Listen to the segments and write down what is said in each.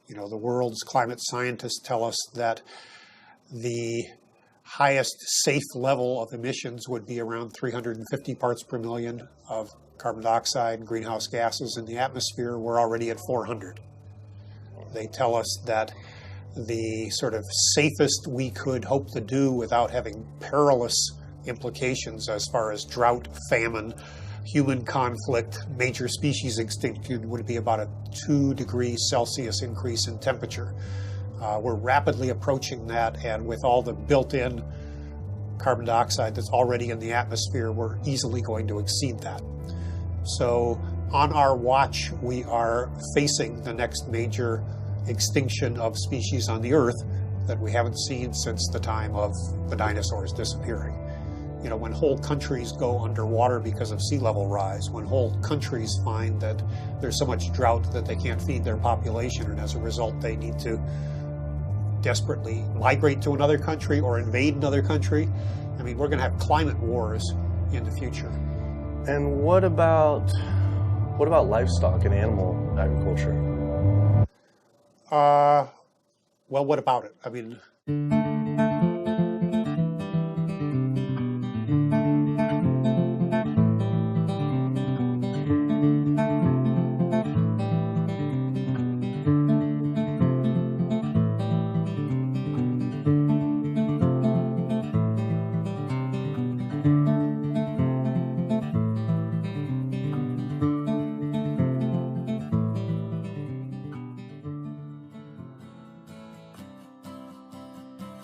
You know, the world's climate scientists tell us that the highest safe level of emissions would be around 350 parts per million of carbon dioxide and greenhouse gases in the atmosphere. We're already at 400. They tell us that the sort of safest we could hope to do without having perilous implications as far as drought, famine, human conflict, major species extinction would be about a 2 degrees Celsius increase in temperature. We're rapidly approaching that, and with all the built-in carbon dioxide that's already in the atmosphere, we're easily going to exceed that. So on our watch, we are facing the next major extinction of species on the Earth that we haven't seen since the time of the dinosaurs disappearing. You know, when whole countries go underwater because of sea level rise, when whole countries find that there's so much drought that they can't feed their population, and as a result they need to desperately migrate to another country or invade another country, I mean, we're going to have climate wars in the future. And what about livestock and animal agriculture? Well, what about it? I mean,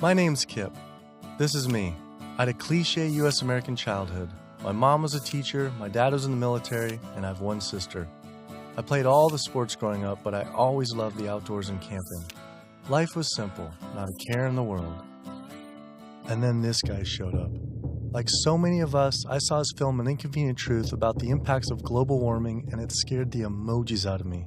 My name's Kip. This is me. I had a cliche U.S. American childhood. My mom was a teacher, my dad was in the military, and I have one sister. I played all the sports growing up, but I always loved the outdoors and camping. Life was simple, not a care in the world. And then this guy showed up. Like so many of us, I saw his film An Inconvenient Truth about the impacts of global warming, and it scared the emojis out of me.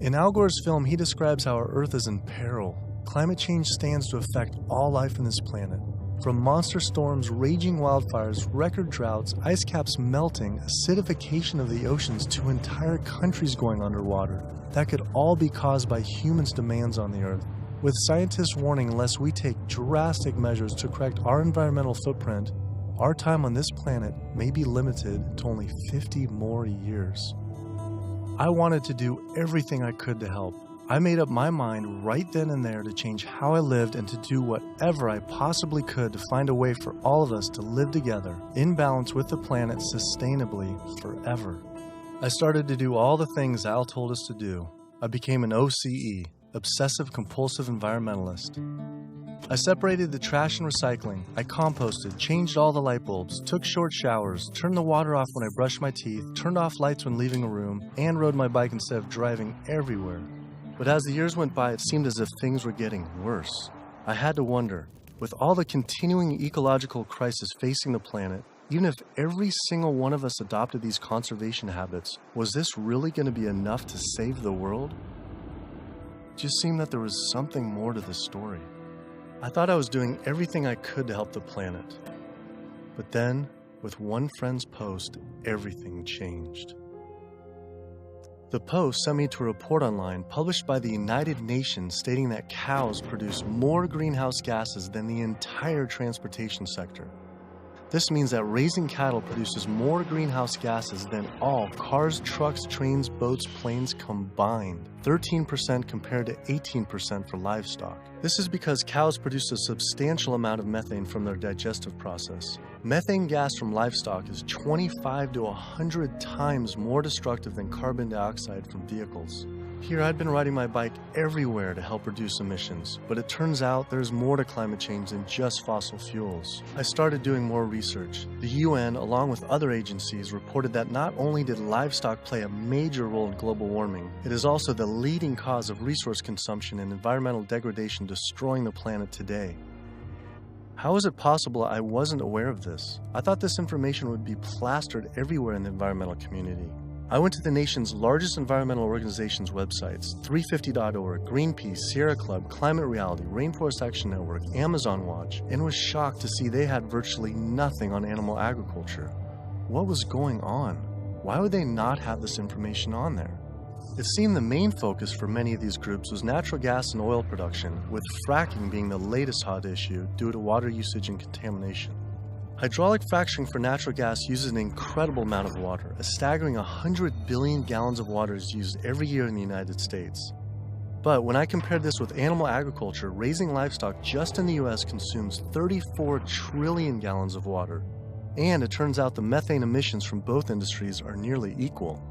In Al Gore's film, he describes how our Earth is in peril. Climate change stands to affect all life on this planet. From monster storms, raging wildfires, record droughts, ice caps melting, acidification of the oceans, to entire countries going underwater. That could all be caused by humans' demands on the Earth. With scientists warning unless we take drastic measures to correct our environmental footprint, our time on this planet may be limited to only 50 more years. I wanted to do everything I could to help. I made up my mind right then and there to change how I lived and to do whatever I possibly could to find a way for all of us to live together, in balance with the planet sustainably forever. I started to do all the things Al told us to do. I became an OCE, Obsessive Compulsive Environmentalist. I separated the trash and recycling. I composted, changed all the light bulbs, took short showers, turned the water off when I brushed my teeth, turned off lights when leaving a room, and rode my bike instead of driving everywhere. But as the years went by, it seemed as if things were getting worse. I had to wonder, with all the continuing ecological crisis facing the planet, even if every single one of us adopted these conservation habits, was this really going to be enough to save the world? It just seemed that there was something more to this story. I thought I was doing everything I could to help the planet. But then, with one friend's post, everything changed. The post sent me to a report online published by the United Nations stating that cows produce more greenhouse gases than the entire transportation sector. This means that raising cattle produces more greenhouse gases than all cars, trucks, trains, boats, planes combined, 13% compared to 18% for livestock. This is because cows produce a substantial amount of methane from their digestive process. Methane gas from livestock is 25 to 100 times more destructive than carbon dioxide from vehicles. Here, I'd been riding my bike everywhere to help reduce emissions, but it turns out there's more to climate change than just fossil fuels. I started doing more research. The UN, along with other agencies, reported that not only did livestock play a major role in global warming, it is also the leading cause of resource consumption and environmental degradation destroying the planet today. How is it possible I wasn't aware of this? I thought this information would be plastered everywhere in the environmental community. I went to the nation's largest environmental organizations' websites, 350.org, Greenpeace, Sierra Club, Climate Reality, Rainforest Action Network, Amazon Watch, and was shocked to see they had virtually nothing on animal agriculture. What was going on? Why would they not have this information on there? It seemed the main focus for many of these groups was natural gas and oil production, with fracking being the latest hot issue due to water usage and contamination. Hydraulic fracturing for natural gas uses an incredible amount of water. A staggering 100 billion gallons of water is used every year in the United States. But when I compared this with animal agriculture, raising livestock just in the US consumes 34 trillion gallons of water. And it turns out the methane emissions from both industries are nearly equal.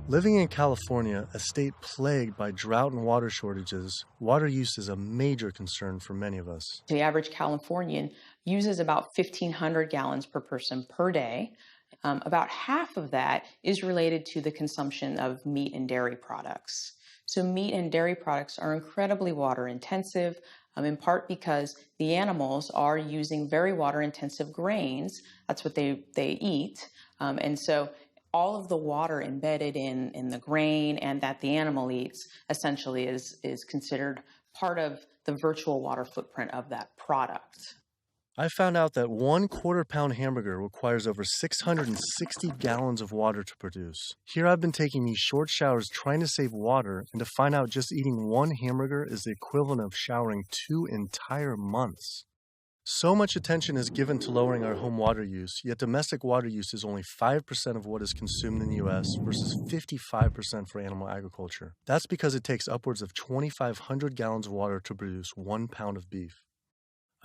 Living in California, a state plagued by drought and water shortages, water use is a major concern for many of us. The average Californian uses about 1,500 gallons per person per day. About half of that is related to the consumption of meat and dairy products. So meat and dairy products are incredibly water intensive, in part because the animals are using very water intensive grains. That's what they eat. And so all of the water embedded in the grain and that the animal eats essentially is considered part of the virtual water footprint of that product. I found out that 1/4 pound hamburger requires over 660 gallons of water to produce. Here I've been taking these short showers trying to save water, and to find out just eating one hamburger is the equivalent of showering 2 entire months. So much attention is given to lowering our home water use, yet domestic water use is only 5% of what is consumed in the US versus 55% for animal agriculture. That's because it takes upwards of 2,500 gallons of water to produce 1 pound of beef.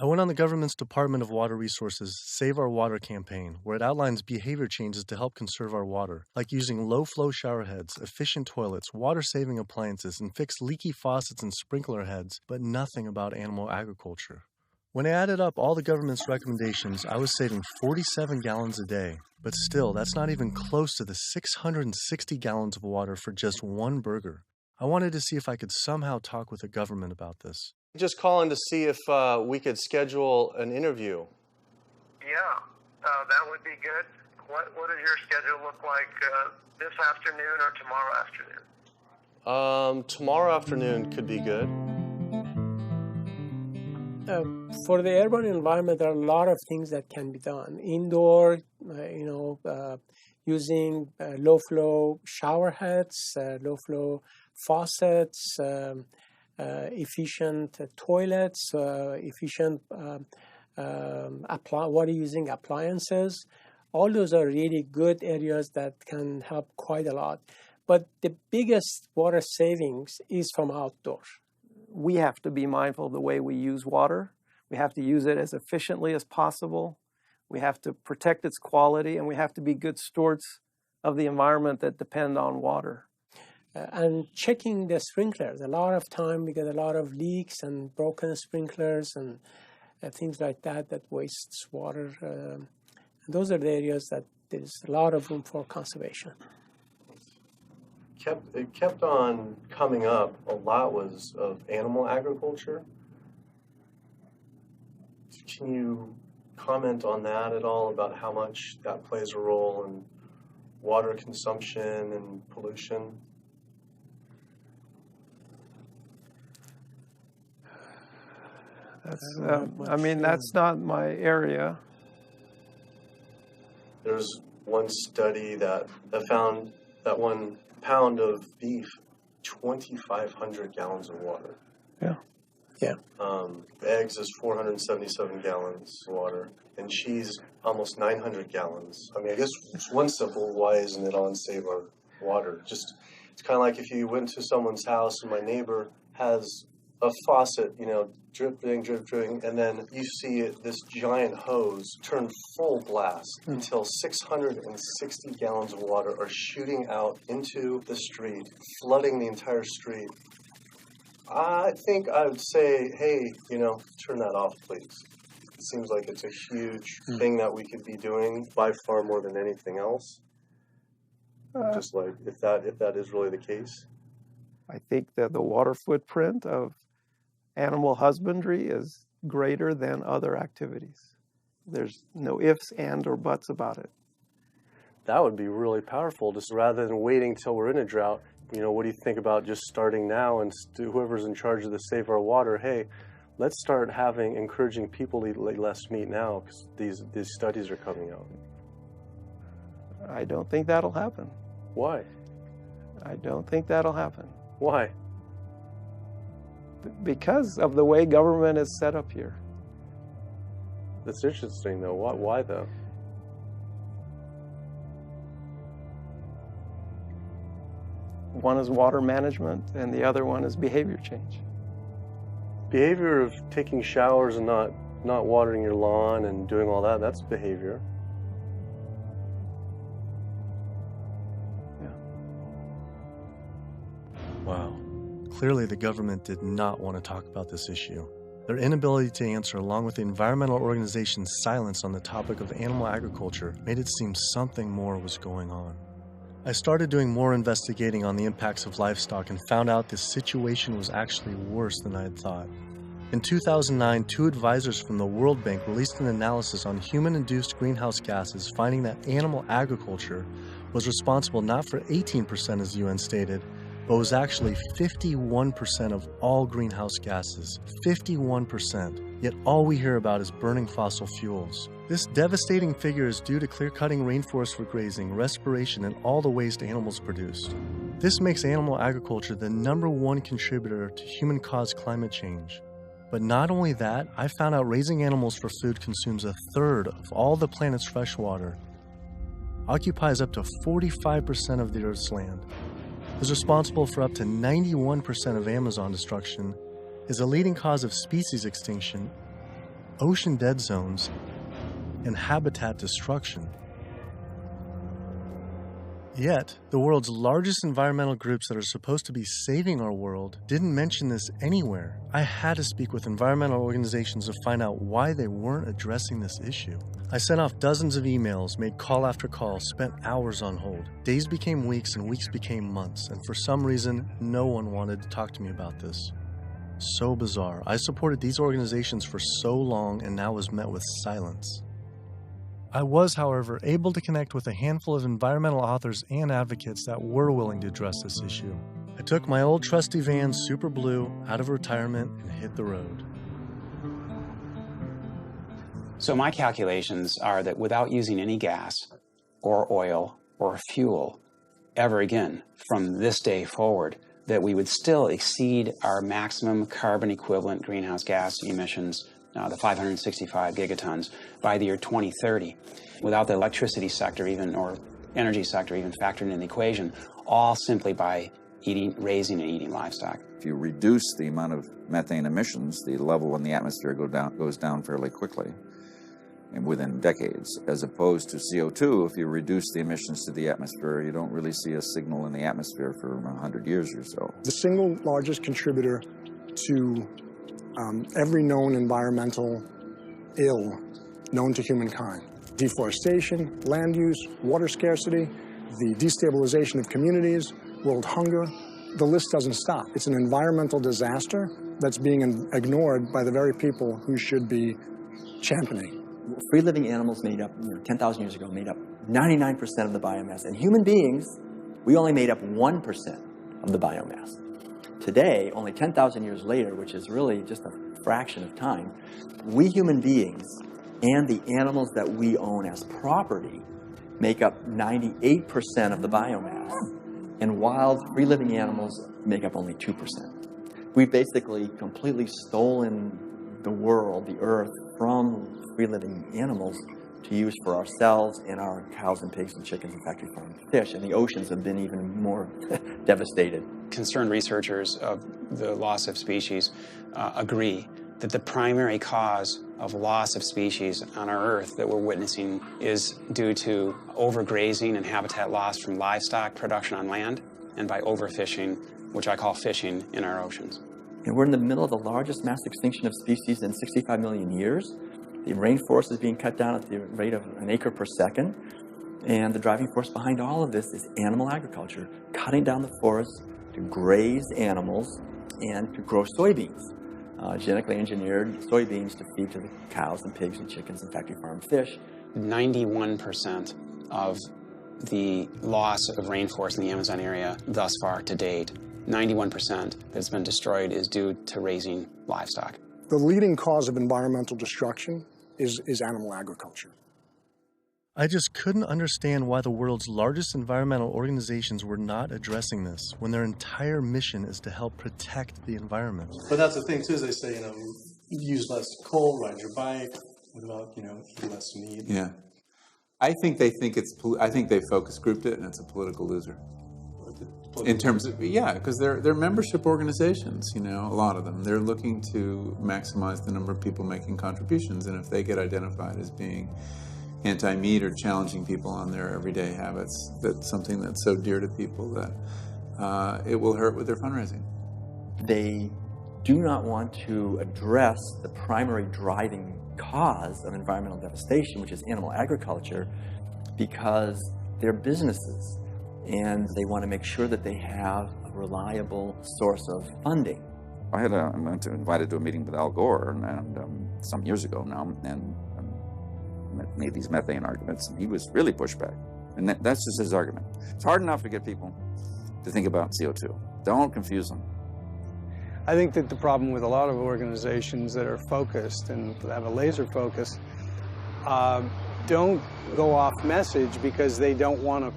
I went on the government's Department of Water Resources' Save Our Water campaign, where it outlines behavior changes to help conserve our water, like using low-flow shower heads, efficient toilets, water-saving appliances, and fix leaky faucets and sprinkler heads, but nothing about animal agriculture. When I added up all the government's recommendations, I was saving 47 gallons a day. But still, that's not even close to the 660 gallons of water for just one burger. I wanted to see if I could somehow talk with the government about this. Just calling to see if we could schedule an interview. Yeah, that would be good. What does your schedule look like this afternoon or tomorrow afternoon? Tomorrow afternoon could be good. For the urban environment, there are a lot of things that can be done. Indoor, using low-flow shower heads, low-flow faucets, efficient toilets, efficient water using appliances. All those are really good areas that can help quite a lot. But the biggest water savings is from outdoors. We have to be mindful of the way we use water. We have to use it as efficiently as possible. We have to protect its quality, and we have to be good stewards of the environment that depend on water. And checking the sprinklers. A lot of time we get a lot of leaks and broken sprinklers and things like that wastes water. And those are the areas that there's a lot of room for conservation. It kept on coming up. A lot was of animal agriculture. Can you comment on that at all, about how much that plays a role in water consumption and pollution? That's not my area. There's one study that found that 1 pound of beef, 2,500 gallons of water. Yeah. Eggs is 477 gallons of water, and cheese almost 900 gallons. I mean, I guess it's one simple, why isn't it on Save Our Water? Just, it's kind of like if you went to someone's house and my neighbor has a faucet, dripping, and then you see this giant hose turn full blast until 660 gallons of water are shooting out into the street, flooding the entire street. I think I would say, hey, turn that off, please. It seems like it's a huge thing that we could be doing by far more than anything else. Just like, if that is really the case. I think that the water footprint of animal husbandry is greater than other activities. There's no ifs, and, or buts about it. That would be really powerful, just rather than waiting till we're in a drought. What do you think about just starting now, and whoever's in charge of the Save Our Water, hey, let's start encouraging people to eat less meat now, because these studies are coming out. I don't think that'll happen. Why? I don't think that'll happen. Why? Because of the way government is set up here. That's interesting, though. Why though? One is water management, and the other one is behavior change. Behavior of taking showers and not watering your lawn and doing all that, that's behavior. Yeah. Wow. Clearly the government did not want to talk about this issue. Their inability to answer, along with the environmental organization's silence on the topic of animal agriculture, made it seem something more was going on. I started doing more investigating on the impacts of livestock and found out this situation was actually worse than I had thought. In 2009, 2 advisors from the World Bank released an analysis on human-induced greenhouse gases, finding that animal agriculture was responsible not for 18%, as the UN stated, but was actually 51% of all greenhouse gases. 51%. Yet all we hear about is burning fossil fuels. This devastating figure is due to clear-cutting rainforests for grazing, respiration, and all the waste animals produce. This makes animal agriculture the #1 contributor to human-caused climate change. But not only that, I found out raising animals for food consumes 1/3 of all the planet's fresh water, occupies up to 45% of the Earth's land, is responsible for up to 91% of Amazon destruction, is a leading cause of species extinction, ocean dead zones, and habitat destruction. Yet, the world's largest environmental groups that are supposed to be saving our world didn't mention this anywhere. I had to speak with environmental organizations to find out why they weren't addressing this issue. I sent off dozens of emails, made call after call, spent hours on hold. Days became weeks and weeks became months, and for some reason, no one wanted to talk to me about this. So bizarre. I supported these organizations for so long and now was met with silence. I was, however, able to connect with a handful of environmental authors and advocates that were willing to address this issue. I took my old trusty van, Super Blue, out of retirement and hit the road. So my calculations are that without using any gas or oil or fuel ever again from this day forward, that we would still exceed our maximum carbon equivalent greenhouse gas emissions, the 565 gigatons, by the year 2030, without the electricity sector even, or energy sector even factored in the equation, all simply by raising and eating livestock. If you reduce the amount of methane emissions, the level in the atmosphere goes down fairly quickly, and within decades, as opposed to CO2. If you reduce the emissions to the atmosphere, you don't really see a signal in the atmosphere for 100 years or so. The single largest contributor to every known environmental ill known to humankind: deforestation, land use, water scarcity, the destabilization of communities, world hunger. The list doesn't stop. It's an environmental disaster that's being ignored by the very people who should be championing. Free-living animals made up, 10,000 years ago, made up 99% of the biomass. And human beings, we only made up 1% of the biomass. Today, only 10,000 years later, which is really just a fraction of time, we human beings and the animals that we own as property make up 98% of the biomass. And wild, free-living animals make up only 2%. We've basically completely stolen the world, the earth, from free-living animals to use for ourselves and our cows and pigs and chickens and factory farmed fish. And the oceans have been even more devastated. Concerned researchers of the loss of species agree that the primary cause of loss of species on our Earth that we're witnessing is due to overgrazing and habitat loss from livestock production on land, and by overfishing, which I call fishing, in our oceans. And we're in the middle of the largest mass extinction of species in 65 million years. The rainforest is being cut down at the rate of an acre per second. And the driving force behind all of this is animal agriculture, cutting down the forests to graze animals and to grow soybeans, genetically engineered soybeans to feed to the cows and pigs and chickens and factory farmed fish. 91% of the loss of rainforest in the Amazon area thus far to date, 91% that's been destroyed, is due to raising livestock. The leading cause of environmental destruction is animal agriculture. I just couldn't understand why the world's largest environmental organizations were not addressing this when their entire mission is to help protect the environment. But that's the thing, too, is they say, you know, use less coal, ride your bike, what about, you know, eat less meat? Yeah. I think they focus grouped it, and it's a political loser. In terms of, yeah, because they're membership organizations, you know, a lot of them. They're looking to maximize the number of people making contributions, and if they get identified as being anti-meat or challenging people on their everyday habits, that's something that's so dear to people that it will hurt with their fundraising. They do not want to address the primary driving cause of environmental devastation, which is animal agriculture, because they're businesses and they want to make sure that they have a reliable source of funding. I went invited to a meeting with Al Gore and some years ago now, and made these methane arguments, and he was really pushed back. And that's just his argument. It's hard enough to get people to think about CO2. Don't confuse them. I think that the problem with a lot of organizations that are focused and have a laser focus don't go off message because they don't want to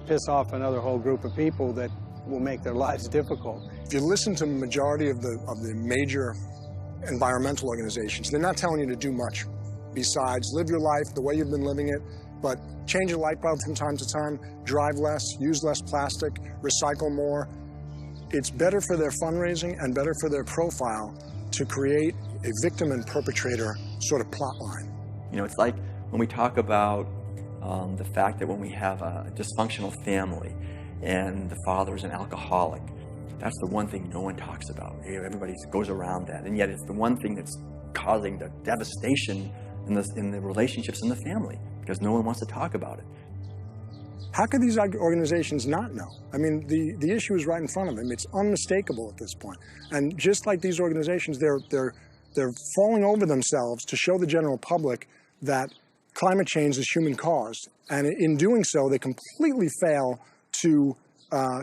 piss off another whole group of people that will make their lives difficult. If you listen to the majority of the major environmental organizations, they're not telling you to do much besides live your life the way you've been living it, but change your light bulb from time to time, drive less, use less plastic, recycle more. It's better for their fundraising and better for their profile to create a victim and perpetrator sort of plot line. You know, it's like when we talk about the fact that when we have a dysfunctional family and the father is an alcoholic, that's the one thing no one talks about. Everybody goes around that, and yet it's the one thing that's causing the devastation in the relationships in the family, because no one wants to talk about it. How could these organizations not know? I mean, the issue is right in front of them. It's unmistakable at this point. And just like these organizations, they're falling over themselves to show the general public that climate change is human caused. And in doing so, they completely fail to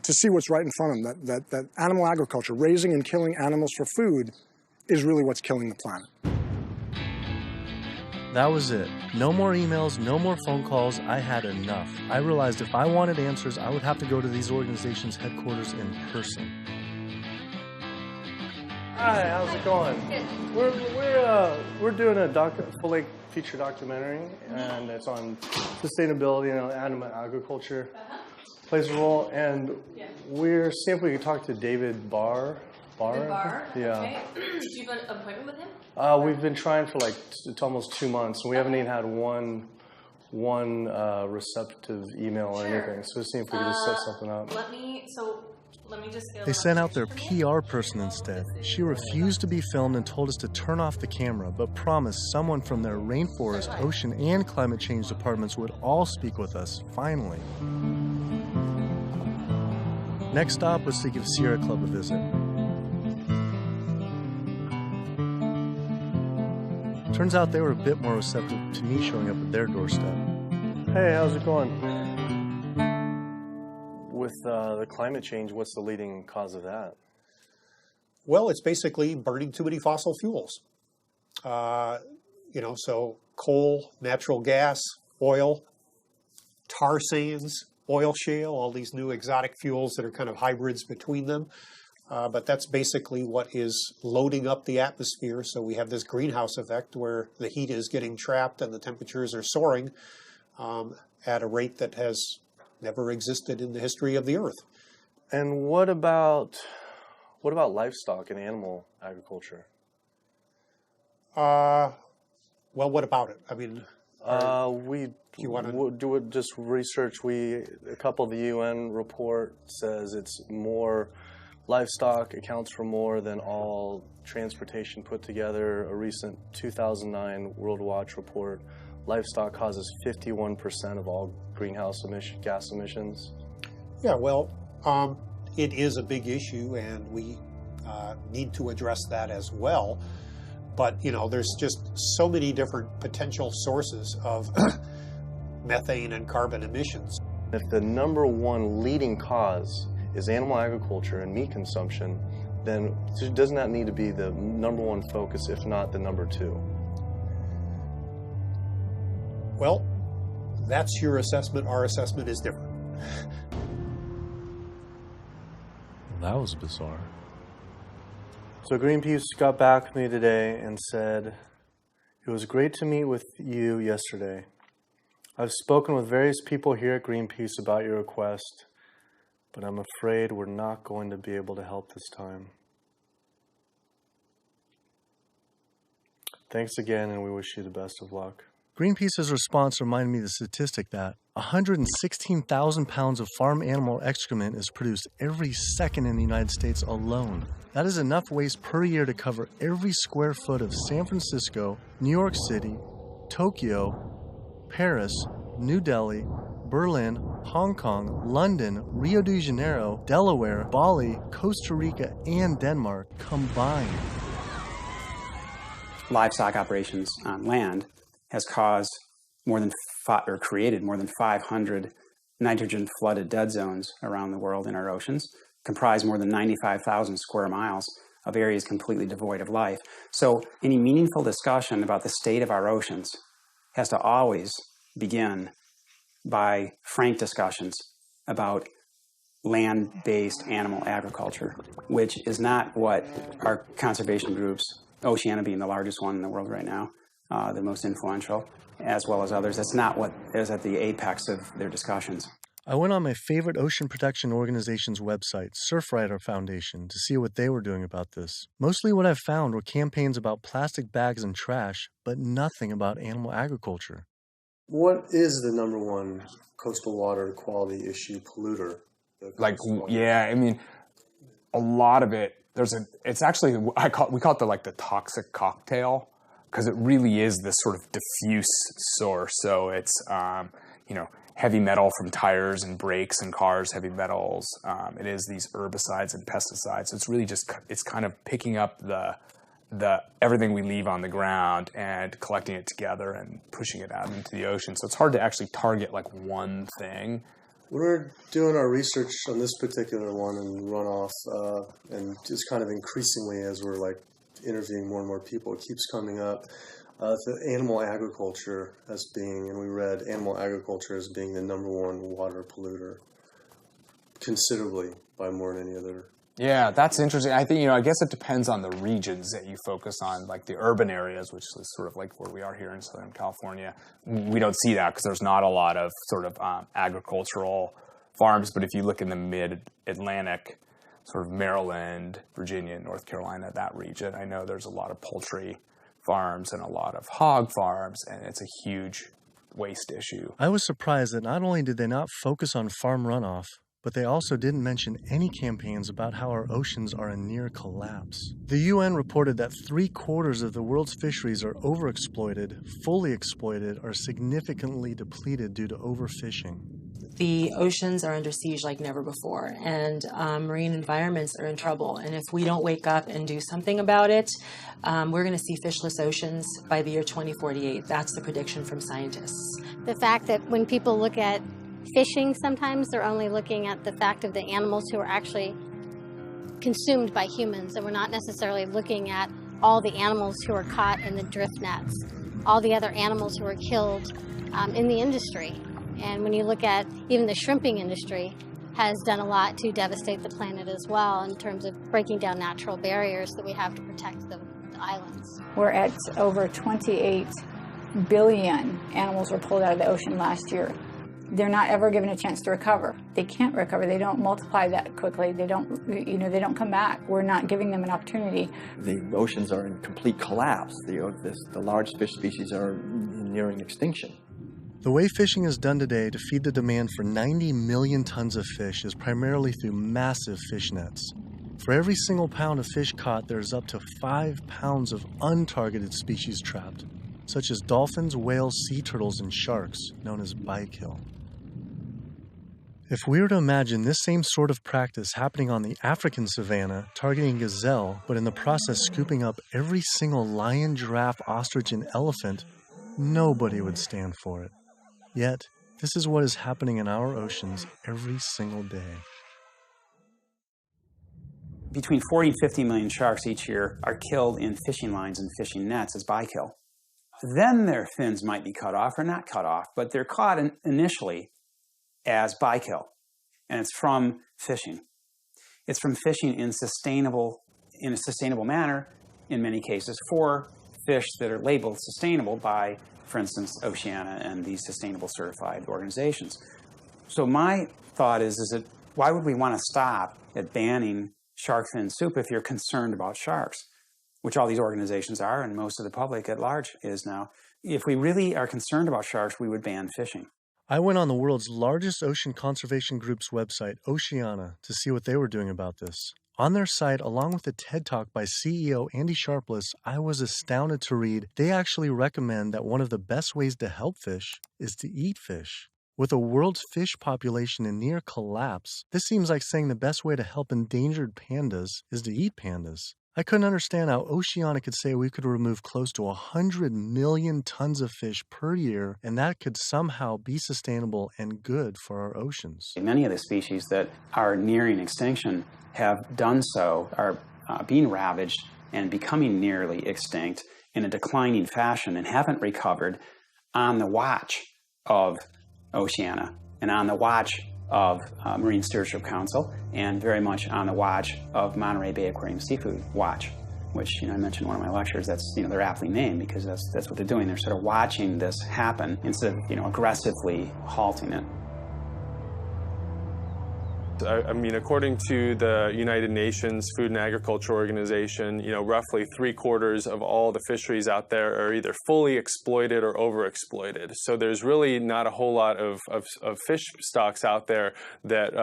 see what's right in front of them, that animal agriculture, raising and killing animals for food, is really what's killing the planet. That was it. No more emails, no more phone calls. I had enough. I realized if I wanted answers, I would have to go to these organizations' headquarters in person. Hi, how's it going? We're doing a full-length feature documentary, and it's on sustainability and animal agriculture plays a role. And we're seeing if we can talk to David Barr. Yeah. Okay. Do you have an appointment with him? We've been trying for it's almost 2 months, and we haven't even had one receptive email or anything. So we're seeing if we can just set something up. Let me just say They sent out their PR person instead. She refused to be filmed and told us to turn off the camera, but promised someone from their rainforest, ocean, and climate change departments would all speak with us, finally. Next stop was to give Sierra Club a visit. Turns out they were a bit more receptive to me showing up at their doorstep. Hey, how's it going? With the climate change, what's the leading cause of that? Well, it's basically burning too many fossil fuels. So coal, natural gas, oil, tar sands, oil shale, all these new exotic fuels that are kind of hybrids between them. But that's basically what is loading up the atmosphere. So we have this greenhouse effect where the heat is getting trapped and the temperatures are soaring at a rate that has never existed in the history of the Earth. And what about livestock and animal agriculture? Well, what about it? I mean, we do just research. A couple of the UN report says it's more. Livestock accounts for more than all transportation put together. A recent 2009 World Watch report, livestock causes 51% of all greenhouse gas emissions. Yeah, well, it is a big issue, and we need to address that as well. But, there's just so many different potential sources of methane and carbon emissions. If the number one leading cause is animal agriculture and meat consumption, then doesn't that need to be the number one focus, if not the number two? Well, That's your assessment. Our assessment is different. That was bizarre. So Greenpeace got back to me today and said, "It was great to meet with you yesterday. I've spoken with various people here at Greenpeace about your request, but I'm afraid we're not going to be able to help this time. Thanks again, and we wish you the best of luck." Greenpeace's response reminded me of the statistic that 116,000 pounds of farm animal excrement is produced every second in the United States alone. That is enough waste per year to cover every square foot of San Francisco, New York City, Tokyo, Paris, New Delhi, Berlin, Hong Kong, London, Rio de Janeiro, Delaware, Bali, Costa Rica, and Denmark combined. Livestock operations on land has caused created more than 500 nitrogen-flooded dead zones around the world in our oceans, comprise more than 95,000 square miles of areas completely devoid of life. So any meaningful discussion about the state of our oceans has to always begin by frank discussions about land-based animal agriculture, which is not what our conservation groups, Oceana being the largest one in the world right now, the most influential, as well as others, that's not what is at the apex of their discussions. I went on my favorite ocean protection organization's website, Surfrider Foundation, to see what they were doing about this. Mostly what I've found were campaigns about plastic bags and trash, but nothing about animal agriculture. What is the number one coastal water quality issue polluter? Yeah, I mean, a lot of it, it's actually, we call it the toxic cocktail, because it really is this sort of diffuse source. So it's, heavy metal from tires and brakes and cars, heavy metals. It is these herbicides and pesticides. So it's really it's kind of picking up the everything we leave on the ground and collecting it together and pushing it out into the ocean. So it's hard to actually target one thing. We're doing our research on this particular one and runoff, and just kind of increasingly as we're interviewing more and more people, it keeps coming up. The animal agriculture as being, and we read animal agriculture as being the number one water polluter, considerably by more than any other. Yeah, that's interesting. I think, I guess it depends on the regions that you focus on, like the urban areas, which is sort of like where we are here in Southern California. We don't see that because there's not a lot of sort of agricultural farms. But if you look in the mid-Atlantic, sort of Maryland, Virginia, North Carolina, that region, I know there's a lot of poultry farms and a lot of hog farms, and it's a huge waste issue. I was surprised that not only did they not focus on farm runoff, but they also didn't mention any campaigns about how our oceans are in near collapse. The UN reported that 3/4 of the world's fisheries are overexploited, fully exploited, or significantly depleted due to overfishing. The oceans are under siege like never before, and marine environments are in trouble. And if we don't wake up and do something about it, we're going to see fishless oceans by the year 2048. That's the prediction from scientists. The fact that when people look at fishing, sometimes they're only looking at the fact of the animals who are actually consumed by humans, and we're not necessarily looking at all the animals who are caught in the drift nets, all the other animals who are killed in the industry. And when you look at even the shrimping industry has done a lot to devastate the planet as well in terms of breaking down natural barriers that we have to protect the islands. We're at over 28 billion animals were pulled out of the ocean last year. They're not ever given a chance to recover. They can't recover. They don't multiply that quickly. They don't, they don't come back. We're not giving them an opportunity. The oceans are in complete collapse. The large fish species are nearing extinction. The way fishing is done today to feed the demand for 90 million tons of fish is primarily through massive fish nets. For every single pound of fish caught, there's up to 5 pounds of untargeted species trapped, such as dolphins, whales, sea turtles, and sharks, known as bykill. If we were to imagine this same sort of practice happening on the African savanna, targeting gazelle, but in the process scooping up every single lion, giraffe, ostrich, and elephant, nobody would stand for it. Yet, this is what is happening in our oceans every single day. Between 40 and 50 million sharks each year are killed in fishing lines and fishing nets as bykill. then their fins might be cut off or not cut off, but they're caught initially as bykill. And it's from fishing. It's from fishing in a sustainable manner, in many cases, for fish that are labeled sustainable by, for instance, Oceana and these sustainable certified organizations. So my thought is that why would we want to stop at banning shark fin soup if you're concerned about sharks, which all these organizations are, and most of the public at large is now. If we really are concerned about sharks, we would ban fishing. I went on the world's largest ocean conservation group's website, Oceana, to see what they were doing about this. On their site, along with a TED Talk by CEO Andy Sharpless, I was astounded to read they actually recommend that one of the best ways to help fish is to eat fish. With the world's fish population in near collapse, this seems like saying the best way to help endangered pandas is to eat pandas. I couldn't understand how Oceana could say we could remove close to 100 million tons of fish per year, and that could somehow be sustainable and good for our oceans. Many of the species that are nearing extinction have done so, are being ravaged and becoming nearly extinct in a declining fashion and haven't recovered on the watch of Oceana and on the watch of Marine Stewardship Council, and very much on the watch of Monterey Bay Aquarium Seafood Watch, which I mentioned in one of my lectures. That's they're aptly named because that's what they're doing. They're sort of watching this happen instead of aggressively halting it. I mean, according to the United Nations Food and Agriculture Organization, roughly 3/4 of all the fisheries out there are either fully exploited or overexploited. So there's really not a whole lot of fish stocks out there that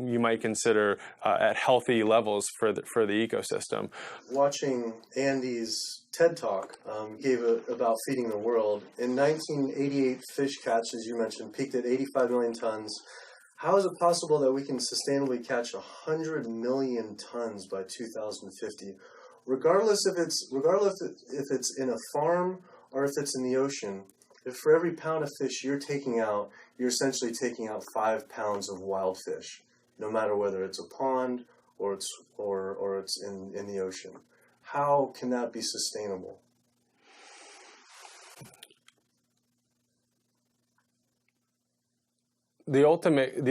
you might consider at healthy levels for the ecosystem. Watching Andy's TED Talk about feeding the world. In 1988, fish catch, as you mentioned, peaked at 85 million tons. How is it possible that we can sustainably catch 100 million tons by 2050, regardless if it's in a farm or if it's in the ocean? If for every pound of fish you're taking out, you're essentially taking out 5 pounds of wild fish, no matter whether it's a pond or it's in the ocean. How can that be sustainable? The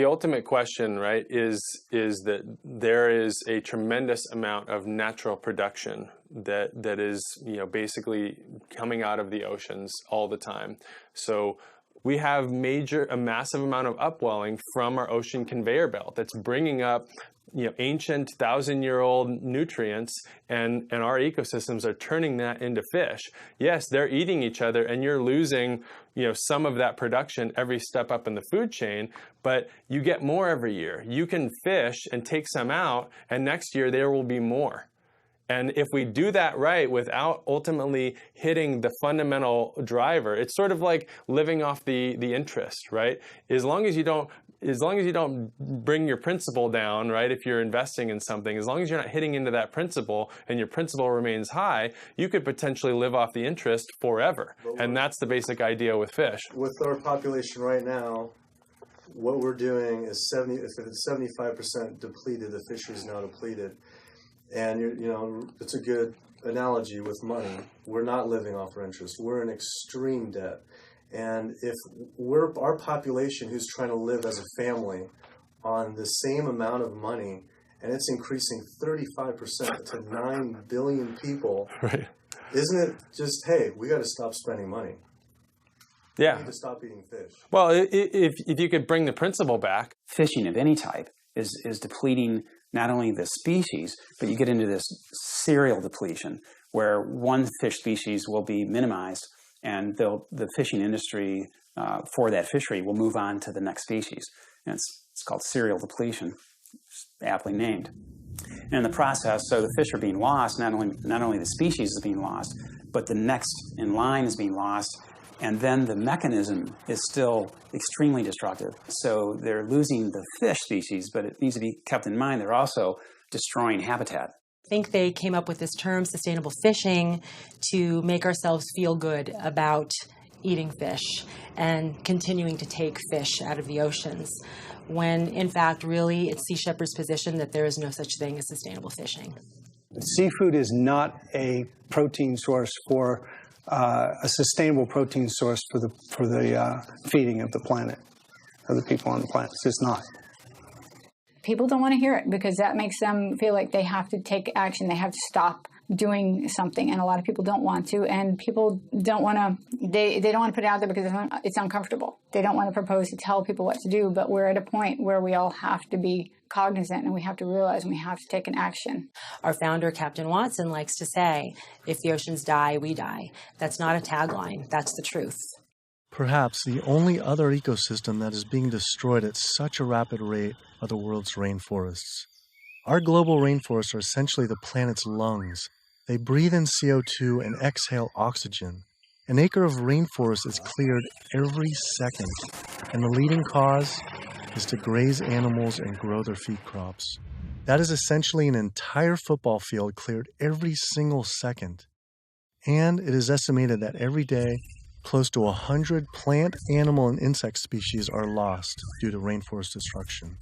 ultimate question, right, is that there is a tremendous amount of natural production that is basically coming out of the oceans all the time. So we have a massive amount of upwelling from our ocean conveyor belt that's bringing up ancient 1,000-year-old nutrients, and our ecosystems are turning that into fish. Yes, they're eating each other, and you're losing some of that production every step up in the food chain, but you get more every year. You can fish and take some out, and next year there will be more. And if we do that right without ultimately hitting the fundamental driver, it's sort of like living off the interest, right? As long as you don't bring your principal down, right, if you're investing in something, as long as you're not hitting into that principal and your principal remains high, you could potentially live off the interest forever. And that's the basic idea with fish. With our population right now, what we're doing is if it's 75% depleted, the fishery is now depleted. And it's a good analogy with money. We're not living off our interest. We're in extreme debt. And if our population who's trying to live as a family on the same amount of money, and it's increasing 35% to 9 billion people, right? Isn't it just, hey, we got to stop spending money? Yeah. We need to stop eating fish. Well, if you could bring the principle back. Fishing of any type is depleting not only the species, but you get into this serial depletion where one fish species will be minimized, and the fishing industry for that fishery will move on to the next species. And it's called serial depletion, aptly named. And in the process, so the fish are being lost, not only the species is being lost, but the next in line is being lost, and then the mechanism is still extremely destructive. So they're losing the fish species, but it needs to be kept in mind they're also destroying habitat. I think they came up with this term, sustainable fishing, to make ourselves feel good about eating fish and continuing to take fish out of the oceans, when in fact, really, it's Sea Shepherd's position that there is no such thing as sustainable fishing. Seafood is not a protein source for a sustainable protein source for the feeding of the planet, of the people on the planet. It's just not. People don't want to hear it because that makes them feel like they have to take action. They have to stop doing something, and a lot of people don't want to, and people don't want to, they don't want to put it out there because it's uncomfortable. They don't want to propose to tell people what to do, but we're at a point where we all have to be cognizant and we have to realize and we have to take an action. Our founder, Captain Watson, likes to say, if the oceans die, we die. That's not a tagline. That's the truth. Perhaps the only other ecosystem that is being destroyed at such a rapid rate are the world's rainforests. Our global rainforests are essentially the planet's lungs. They breathe in CO2 and exhale oxygen. An acre of rainforest is cleared every second, and the leading cause is to graze animals and grow their feed crops. That is essentially an entire football field cleared every single second. And it is estimated that every day, close to 100 plant, animal, and insect species are lost due to rainforest destruction.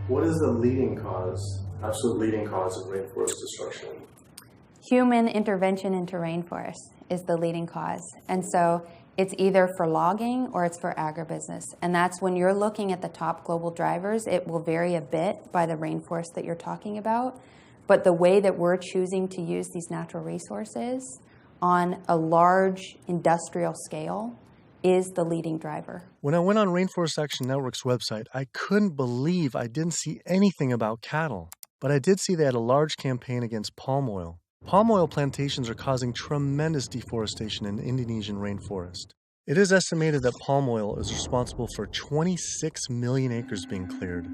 What is the leading cause, absolute leading cause of rainforest destruction? Human intervention into rainforests is the leading cause. And so it's either for logging or it's for agribusiness. And that's when you're looking at the top global drivers, it will vary a bit by the rainforest that you're talking about. But the way that we're choosing to use these natural resources on a large industrial scale is the leading driver. When I went on Rainforest Action Network's website, I couldn't believe I didn't see anything about cattle. But I did see they had a large campaign against palm oil. Palm oil plantations are causing tremendous deforestation in the Indonesian rainforest. It is estimated that palm oil is responsible for 26 million acres being cleared.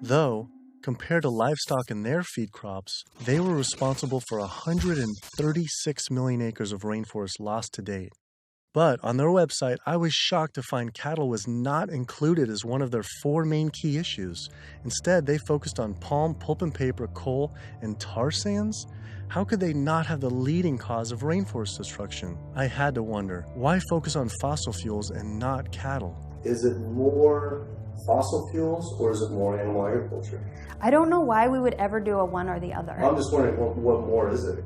Though, compared to livestock and their feed crops, they were responsible for 136 million acres of rainforest lost to date. But on their website, I was shocked to find cattle was not included as one of their 4 main key issues. Instead, they focused on palm, pulp and paper, coal, and tar sands. How could they not have the leading cause of rainforest destruction? I had to wonder, why focus on fossil fuels and not cattle? Is it more fossil fuels or is it more animal agriculture? I don't know why we would ever do a one or the other. I'm just wondering, what more is it?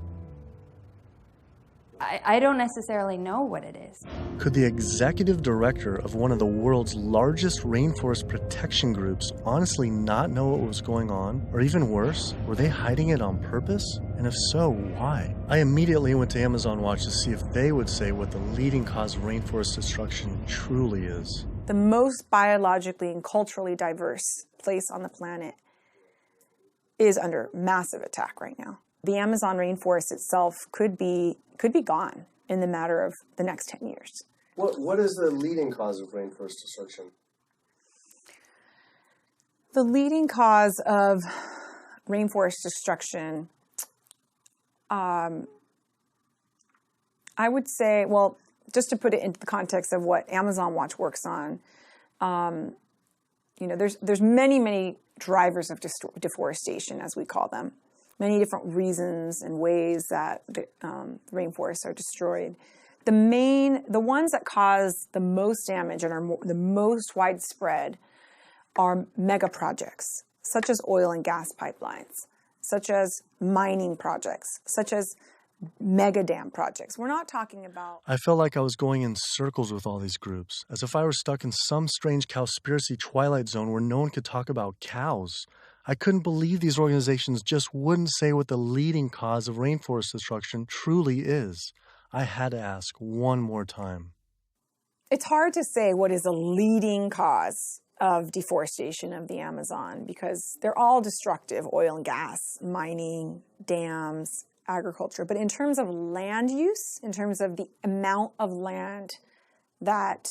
I don't necessarily know what it is. Could the executive director of one of the world's largest rainforest protection groups honestly not know what was going on? Or even worse, were they hiding it on purpose? And if so, why? I immediately went to Amazon Watch to see if they would say what the leading cause of rainforest destruction truly is. The most biologically and culturally diverse place on the planet is under massive attack right now. The Amazon rainforest itself could be gone in the matter of the next 10 years. What is the leading cause of rainforest destruction? The leading cause of rainforest destruction, I would say, well, just to put it into the context of what Amazon Watch works on, there's many drivers of deforestation, as we call them. Many different reasons and ways that the rainforests are destroyed. The ones that cause the most damage and are the most widespread are mega projects, such as oil and gas pipelines, such as mining projects, such as mega dam projects. We're not talking about... I felt like I was going in circles with all these groups, as if I were stuck in some strange cowspiracy twilight zone where no one could talk about cows. I couldn't believe these organizations just wouldn't say what the leading cause of rainforest destruction truly is. I had to ask one more time. It's hard to say what is the leading cause of deforestation of the Amazon because they're all destructive: oil and gas, mining, dams, agriculture. But in terms of land use, in terms of the amount of land that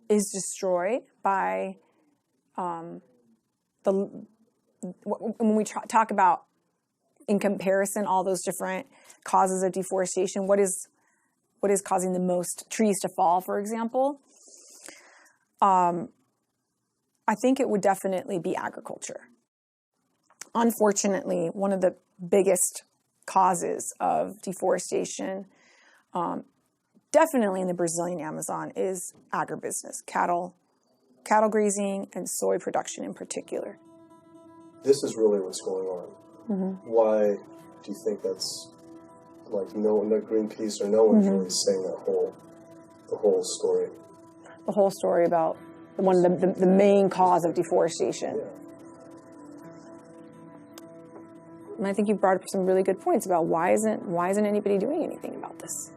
is destroyed by when we talk about, in comparison, all those different causes of deforestation, what is causing the most trees to fall, for example? I think it would definitely be agriculture. Unfortunately, one of the biggest causes of deforestation definitely in the Brazilian Amazon, is agribusiness, cattle grazing, and soy production in particular. This is really what's going on. Mm-hmm. Why do you think that's like no Greenpeace or no one's Mm-hmm. really saying the whole story? The whole story about the main cause of deforestation. Yeah. And I think you brought up some really good points about why isn't anybody doing anything about this?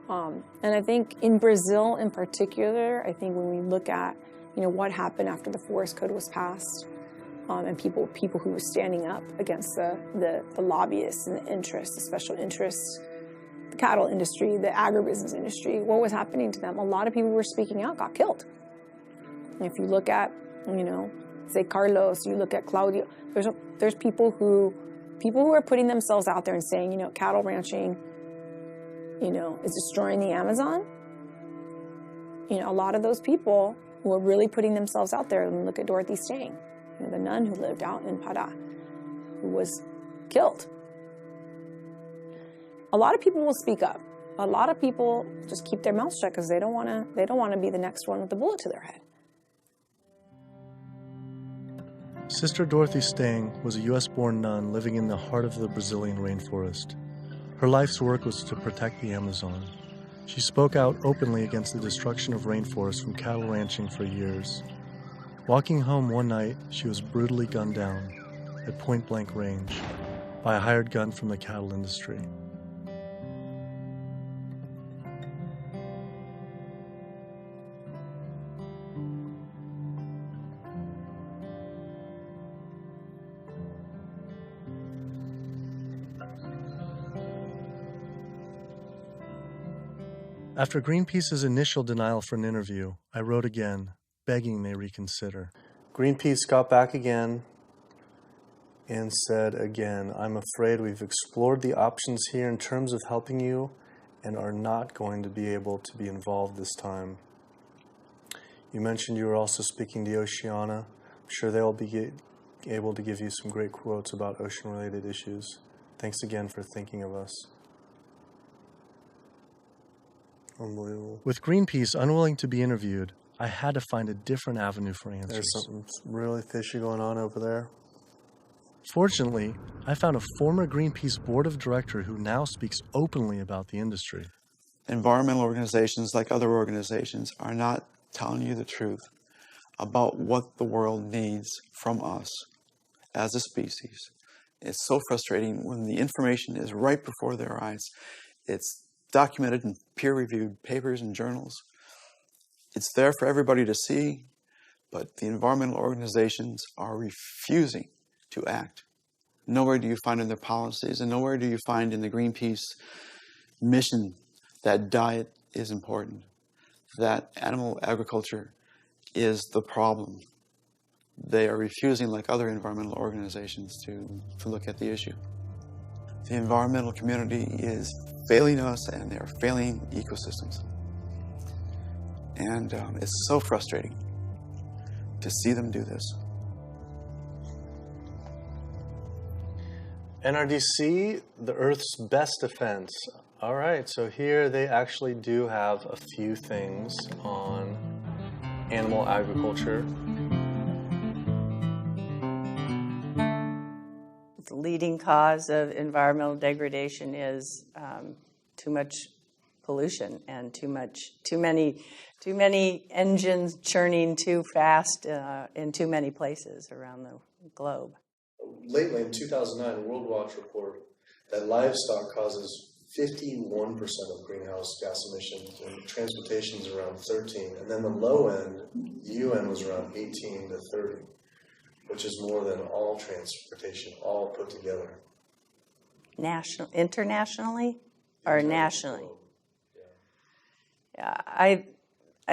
And I think in Brazil in particular, I think when we look at what happened after the Forest Code was passed, and people who were standing up against the lobbyists and the interests, the special interests, the cattle industry, the agribusiness industry, what was happening to them? A lot of people who were speaking out got killed. And if you look at, say Carlos, you look at Claudio, there's people who are putting themselves out there and saying, cattle ranching, is destroying the Amazon. A lot of those people who are really putting themselves out there, and look at Dorothy Stang, the nun who lived out in Pará, who was killed. A lot of people will speak up. A lot of people just keep their mouths shut because they don't want to be the next one with the bullet to their head. Sister Dorothy Stang was a U.S.-born nun living in the heart of the Brazilian rainforest. Her life's work was to protect the Amazon. She spoke out openly against the destruction of rainforests from cattle ranching for years. Walking home one night, she was brutally gunned down at point-blank range by a hired gun from the cattle industry. After Greenpeace's initial denial for an interview, I wrote again, begging they reconsider. Greenpeace got back again and said again, I'm afraid we've explored the options here in terms of helping you and are not going to be able to be involved this time. You mentioned you were also speaking to Oceana. I'm sure they'll be able to give you some great quotes about ocean-related issues. Thanks again for thinking of us. Unbelievable. With Greenpeace unwilling to be interviewed, I had to find a different avenue for answers. There's something really fishy going on over there. Fortunately, I found a former Greenpeace board of director who now speaks openly about the industry. Environmental organizations, like other organizations, are not telling you the truth about what the world needs from us as a species. It's so frustrating when the information is right before their eyes. It's documented in peer-reviewed papers and journals. It's there for everybody to see, but the environmental organizations are refusing to act. Nowhere do you find in their policies, and nowhere do you find in the Greenpeace mission that diet is important, that animal agriculture is the problem. They are refusing, like other environmental organizations, to look at the issue. The environmental community is failing us, and they're failing ecosystems. And it's so frustrating to see them do this. NRDC, the Earth's best defense. All right, so here they actually do have a few things on animal agriculture. The leading cause of environmental degradation is too much pollution and too many engines churning too fast in too many places around the globe. Lately, in 2009, a World Watch report that livestock causes 51% of greenhouse gas emissions, and transportation is around 13%, and then the low end, the UN was around 18 to 30, which is more than all transportation, all put together. Internationally or nationally? Yeah, I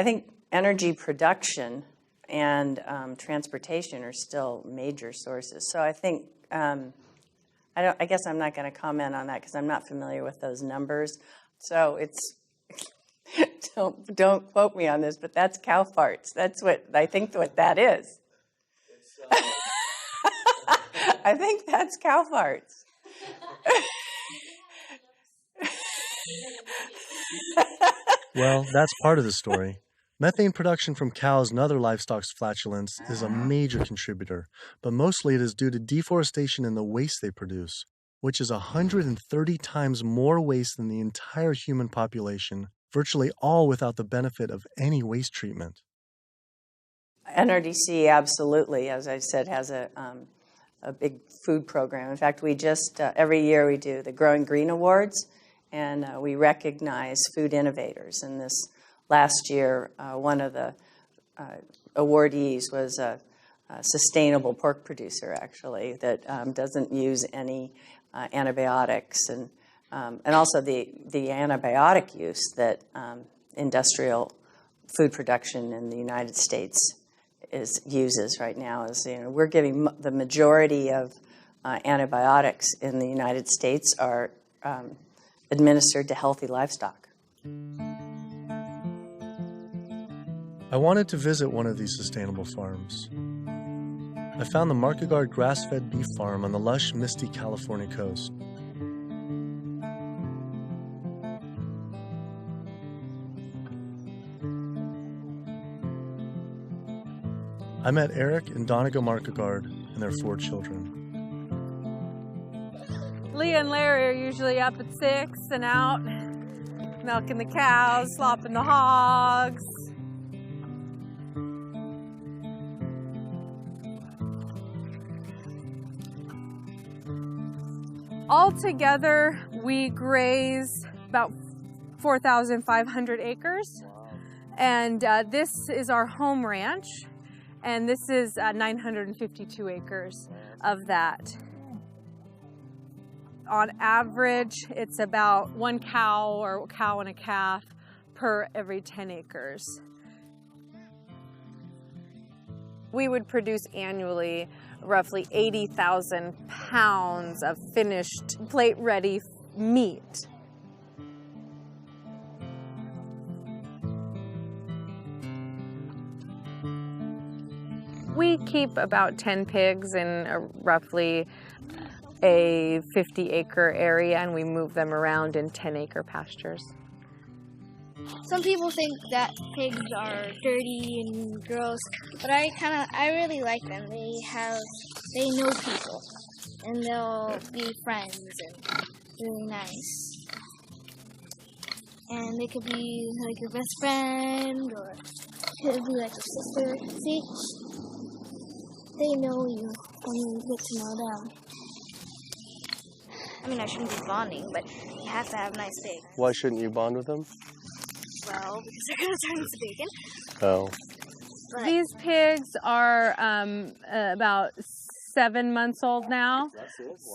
think energy production and transportation are still major sources. So I think I guess I'm not going to comment on that because I'm not familiar with those numbers. So it's don't quote me on this, but that's cow farts. That's what I think what that is. I think that's cow farts. Well, that's part of the story. Methane production from cows and other livestock's flatulence is a major contributor, but mostly it is due to deforestation and the waste they produce, which is 130 times more waste than the entire human population, virtually all without the benefit of any waste treatment. NRDC absolutely, as I said, has a big food program. In fact, we just, every year we do the Growing Green Awards, and we recognize food innovators. And this last year, one of the awardees was a sustainable pork producer, actually, that doesn't use any antibiotics, and also the antibiotic use that industrial food production in the United States uses right now. Is, you know, we're giving the majority of antibiotics in the United States are administered to healthy livestock. I wanted to visit one of these sustainable farms. I found the Markegard grass-fed beef farm on the lush, misty California coast. I met Eric and Donegal Markegard and their 4 children. Leah and Larry are usually up at 6 and out, milking the cows, slopping the hogs. Altogether, we graze about 4,500 acres, and this is our home ranch, and this is 952 acres of that. On average, it's about 1 cow or a cow and a calf per every 10 acres. We would produce annually roughly 80,000 pounds of finished plate-ready meat. We keep about 10 pigs in roughly a 50-acre area, and we move them around in 10-acre pastures. Some people think that pigs are dirty and gross, but I really like them. They know people, and they'll be friends and really nice. And they could be like your best friend, or it could be like your sister. See, they know you when you get to know them. I mean, I shouldn't be bonding, but you have to have nice pigs. Why shouldn't you bond with them? Well, because they're going to turn into bacon. Oh. But these pigs are about 7 months old now.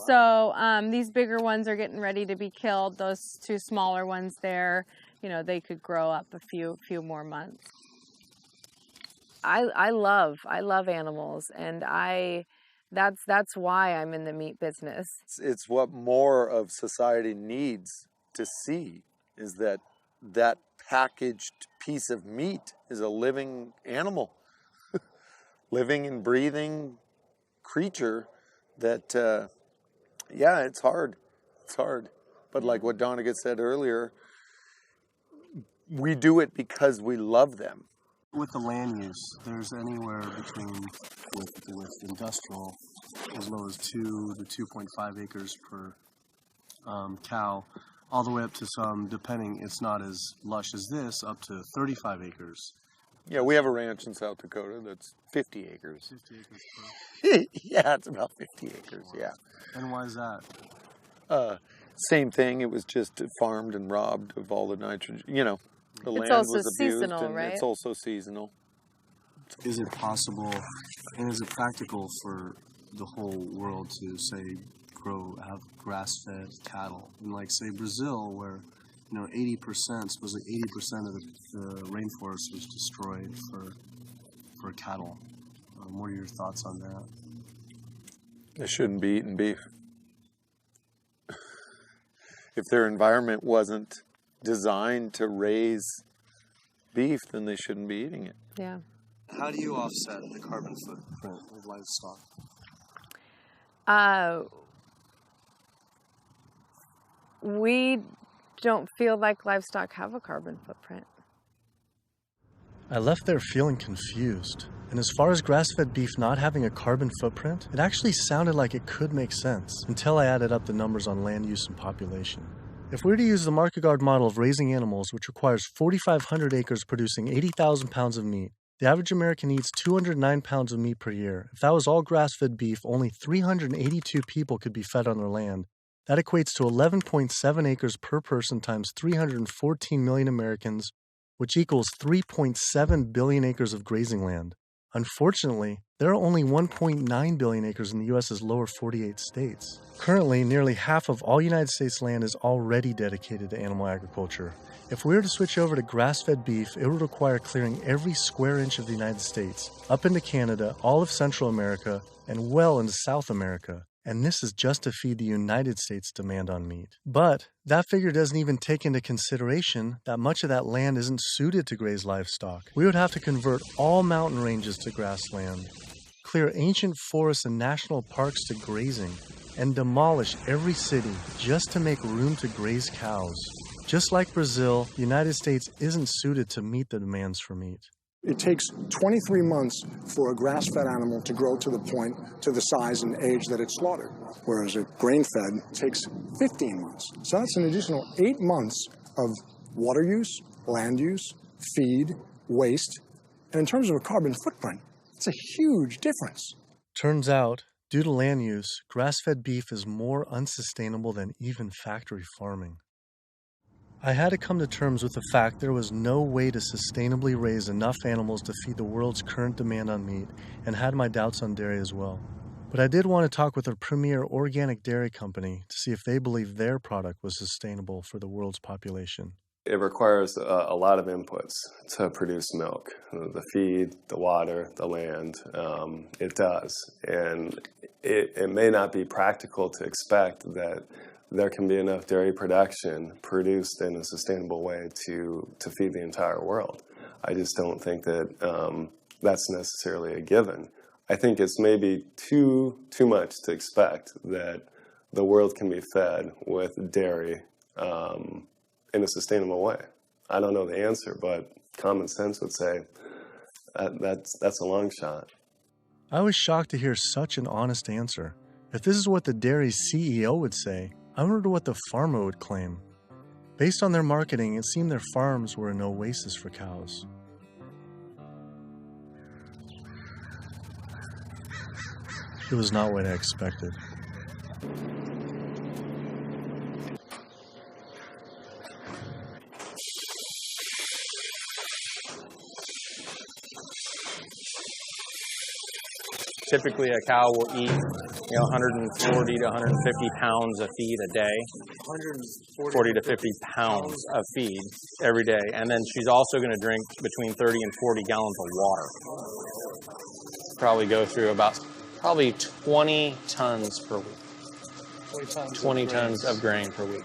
So these bigger ones are getting ready to be killed. Those 2 smaller ones there, you know, they could grow up a few more months. I love animals, and that's why I'm in the meat business. It's what more of society needs to see, is that packaged piece of meat is a living animal, living and breathing creature that, yeah, it's hard. It's hard. But like what Donegal said earlier, we do it because we love them. With the land use, there's anywhere between, with industrial, as low as 2 to 2.5 acres per cow, all the way up to some, depending, it's not as lush as this, up to 35 acres. Yeah, we have a ranch in South Dakota that's 50 acres. 50 acres per. Yeah, it's about 50 acres, yeah. And why is that? Same thing, it was just farmed and robbed of all the nitrogen, you know. The it's land also was abused, seasonal, and right? It's also seasonal. Is it possible, and is it practical for the whole world to, say, have grass-fed cattle? In, like, say, Brazil, where, you know, 80% of the rainforest was destroyed for cattle. What are your thoughts on that? They shouldn't be eating beef. If their environment wasn't designed to raise beef, then they shouldn't be eating it. Yeah. How do you offset the carbon footprint of livestock? We don't feel like livestock have a carbon footprint. I left there feeling confused. And as far as grass-fed beef not having a carbon footprint, it actually sounded like it could make sense until I added up the numbers on land use and population. If we were to use the Market model of raising animals, which requires 4,500 acres producing 80,000 pounds of meat, the average American eats 209 pounds of meat per year. If that was all grass-fed beef, only 382 people could be fed on their land. That equates to 11.7 acres per person times 314 million Americans, which equals 3.7 billion acres of grazing land. Unfortunately, there are only 1.9 billion acres in the U.S.'s lower 48 states. Currently, nearly half of all United States land is already dedicated to animal agriculture. If we were to switch over to grass-fed beef, it would require clearing every square inch of the United States, up into Canada, all of Central America, and well into South America. And this is just to feed the United States' demand on meat. But that figure doesn't even take into consideration that much of that land isn't suited to graze livestock. We would have to convert all mountain ranges to grassland, clear ancient forests and national parks to grazing, and demolish every city just to make room to graze cows. Just like Brazil, the United States isn't suited to meet the demands for meat. It takes 23 months for a grass-fed animal to grow to the point, to the size and age that it's slaughtered, whereas a grain-fed takes 15 months. So that's an additional 8 months of water use, land use, feed, waste, and in terms of a carbon footprint, it's a huge difference. Turns out, due to land use, grass-fed beef is more unsustainable than even factory farming. I had to come to terms with the fact there was no way to sustainably raise enough animals to feed the world's current demand on meat, and had my doubts on dairy as well. But I did want to talk with a premier organic dairy company to see if they believe their product was sustainable for the world's population. It requires a lot of inputs to produce milk. The feed, the water, the land, it does. And it may not be practical to expect that there can be enough dairy production produced in a sustainable way to feed the entire world. I just don't think that that's necessarily a given. I think it's maybe too much to expect that the world can be fed with dairy in a sustainable way. I don't know the answer, but common sense would say that's a long shot. I was shocked to hear such an honest answer. If this is what the dairy's CEO would say, I wonder what the farmer would claim. Based on their marketing, it seemed their farms were an oasis for cows. It was not what I expected. Typically, a cow will eat 140 to 150 pounds of feed a day. 40 to 50 pounds of feed every day. And then she's also going to drink between 30 and 40 gallons of water. Probably go through about 20 tons per week. 20 tons of grain per week.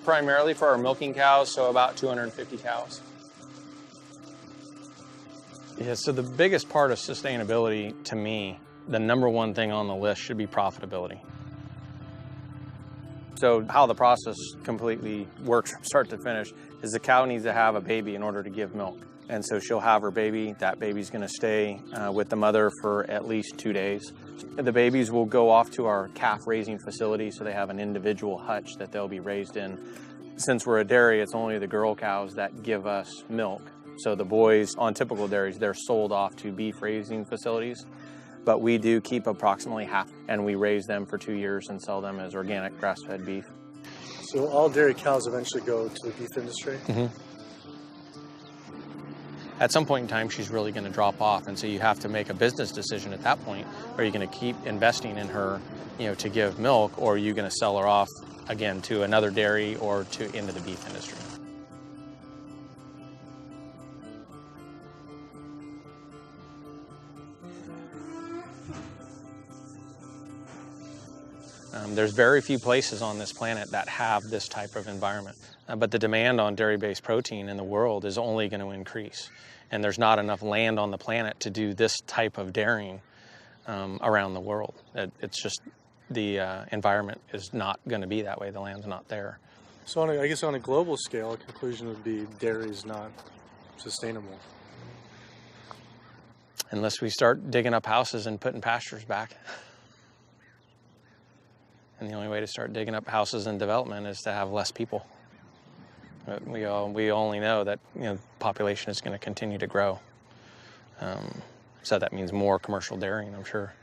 Primarily for our milking cows, so about 250 cows. Yeah, so the biggest part of sustainability to me, the number one thing on the list should be profitability. So how the process completely works from start to finish is the cow needs to have a baby in order to give milk. And so she'll have her baby. That baby's going to stay with the mother for at least 2 days. And the babies will go off to our calf raising facility, so they have an individual hutch that they'll be raised in. Since we're a dairy, it's only the girl cows that give us milk. So the boys on typical dairies, they're sold off to beef raising facilities. But we do keep approximately half, and we raise them for 2 years and sell them as organic grass-fed beef. So all dairy cows eventually go to the beef industry? Mm-hmm. At some point in time, she's really going to drop off, and so you have to make a business decision at that point. Are you going to keep investing in her, to give milk, or are you going to sell her off again to another dairy or into the beef industry? There's very few places on this planet that have this type of environment, but the demand on dairy-based protein in the world is only going to increase, and there's not enough land on the planet to do this type of dairying around the world. It's just the environment is not going to be that way. The land's not there. So I guess on a global scale, a conclusion would be dairy is not sustainable. Unless we start digging up houses and putting pastures back. And the only way to start digging up houses and development is to have less people. But we only know that population is going to continue to grow. So that means more commercial dairying, I'm sure.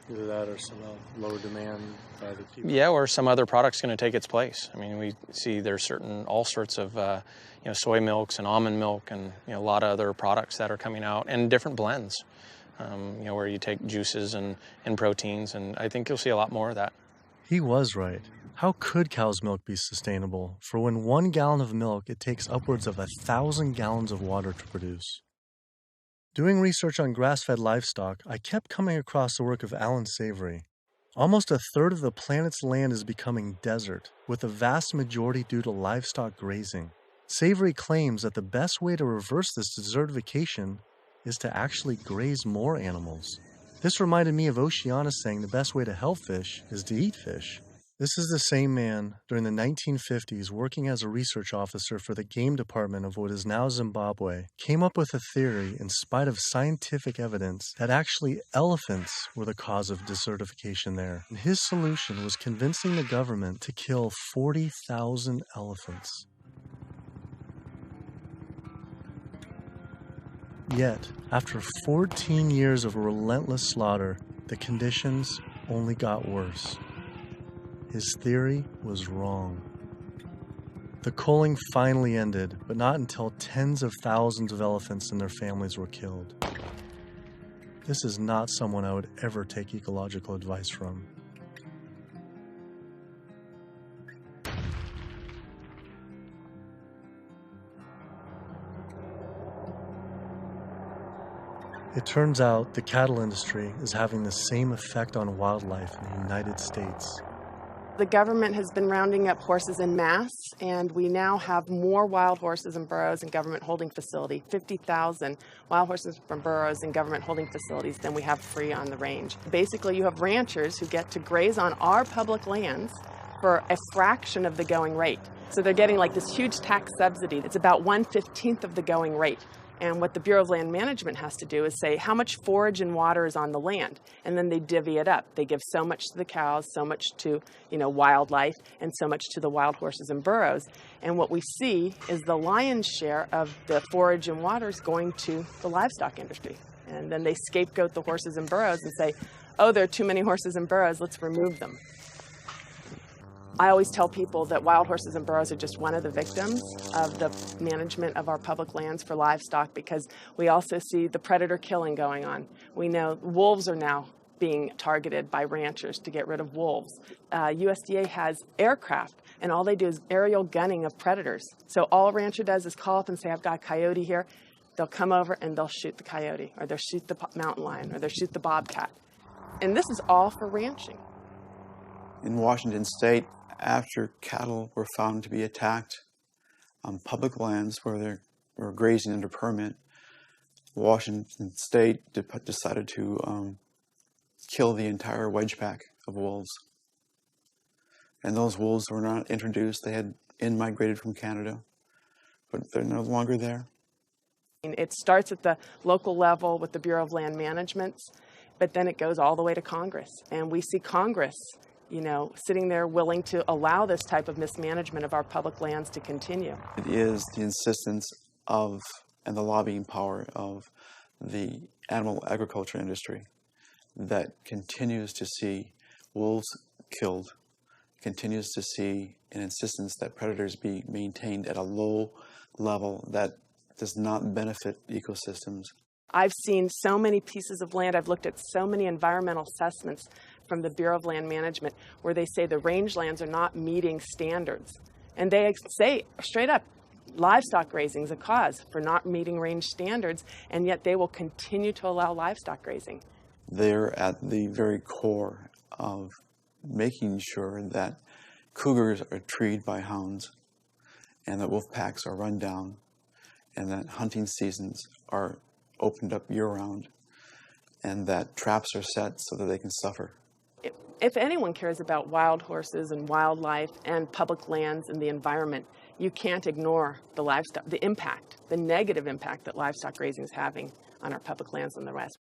Either that or some lower demand by the people. Yeah, or some other product's going to take its place. I mean, we see there's all sorts of soy milks and almond milk and a lot of other products that are coming out, and different blends. Where you take juices and proteins, and I think you'll see a lot more of that. He was right. How could cow's milk be sustainable? For when 1 gallon of milk, it takes upwards of 1,000 gallons of water to produce. Doing research on grass-fed livestock, I kept coming across the work of Alan Savory. Almost a third of the planet's land is becoming desert, with the vast majority due to livestock grazing. Savory claims that the best way to reverse this desertification is to actually graze more animals. This reminded me of Oceana saying the best way to help fish is to eat fish. This is the same man, during the 1950s, working as a research officer for the game department of what is now Zimbabwe, came up with a theory, in spite of scientific evidence, that actually elephants were the cause of desertification there. And his solution was convincing the government to kill 40,000 elephants. Yet, after 14 years of relentless slaughter, the conditions only got worse. His theory was wrong. The culling finally ended, but not until tens of thousands of elephants and their families were killed. This is not someone I would ever take ecological advice from. It turns out the cattle industry is having the same effect on wildlife in the United States. The government has been rounding up horses en masse, and we now have more wild horses and burros in government holding facility, 50,000 wild horses and burros in government holding facilities than we have free on the range. Basically, you have ranchers who get to graze on our public lands for a fraction of the going rate. So they're getting like this huge tax subsidy. It's about 1/15 of the going rate. And what the Bureau of Land Management has to do is say how much forage and water is on the land, and then they divvy it up. They give so much to the cows, so much to wildlife, and so much to the wild horses and burros. And what we see is the lion's share of the forage and water is going to the livestock industry. And then they scapegoat the horses and burros and say, oh, there are too many horses and burros, let's remove them. I always tell people that wild horses and burros are just one of the victims of the management of our public lands for livestock, because we also see the predator killing going on. We know wolves are now being targeted by ranchers to get rid of wolves. USDA has aircraft, and all they do is aerial gunning of predators. So all a rancher does is call up and say, I've got a coyote here. They'll come over and they'll shoot the coyote, or they'll shoot the mountain lion, or they'll shoot the bobcat. And this is all for ranching. In Washington State, after cattle were found to be attacked on public lands where they were grazing under permit, Washington State decided to kill the entire wedge pack of wolves. And those wolves were not introduced. They had in-migrated from Canada, but they're no longer there. It starts at the local level with the Bureau of Land Management, but then it goes all the way to Congress. And we see Congress sitting there willing to allow this type of mismanagement of our public lands to continue. It is the insistence of and the lobbying power of the animal agriculture industry that continues to see wolves killed, continues to see an insistence that predators be maintained at a low level that does not benefit ecosystems. I've seen so many pieces of land, I've looked at so many environmental assessments from the Bureau of Land Management where they say the rangelands are not meeting standards. And they say straight up, livestock grazing is a cause for not meeting range standards, and yet they will continue to allow livestock grazing. They're at the very core of making sure that cougars are treed by hounds, and that wolf packs are run down, and that hunting seasons are opened up year-round, and that traps are set so that they can suffer. If anyone cares about wild horses and wildlife and public lands and the environment, you can't ignore the livestock, the impact, the negative impact that livestock grazing is having on our public lands and the rest.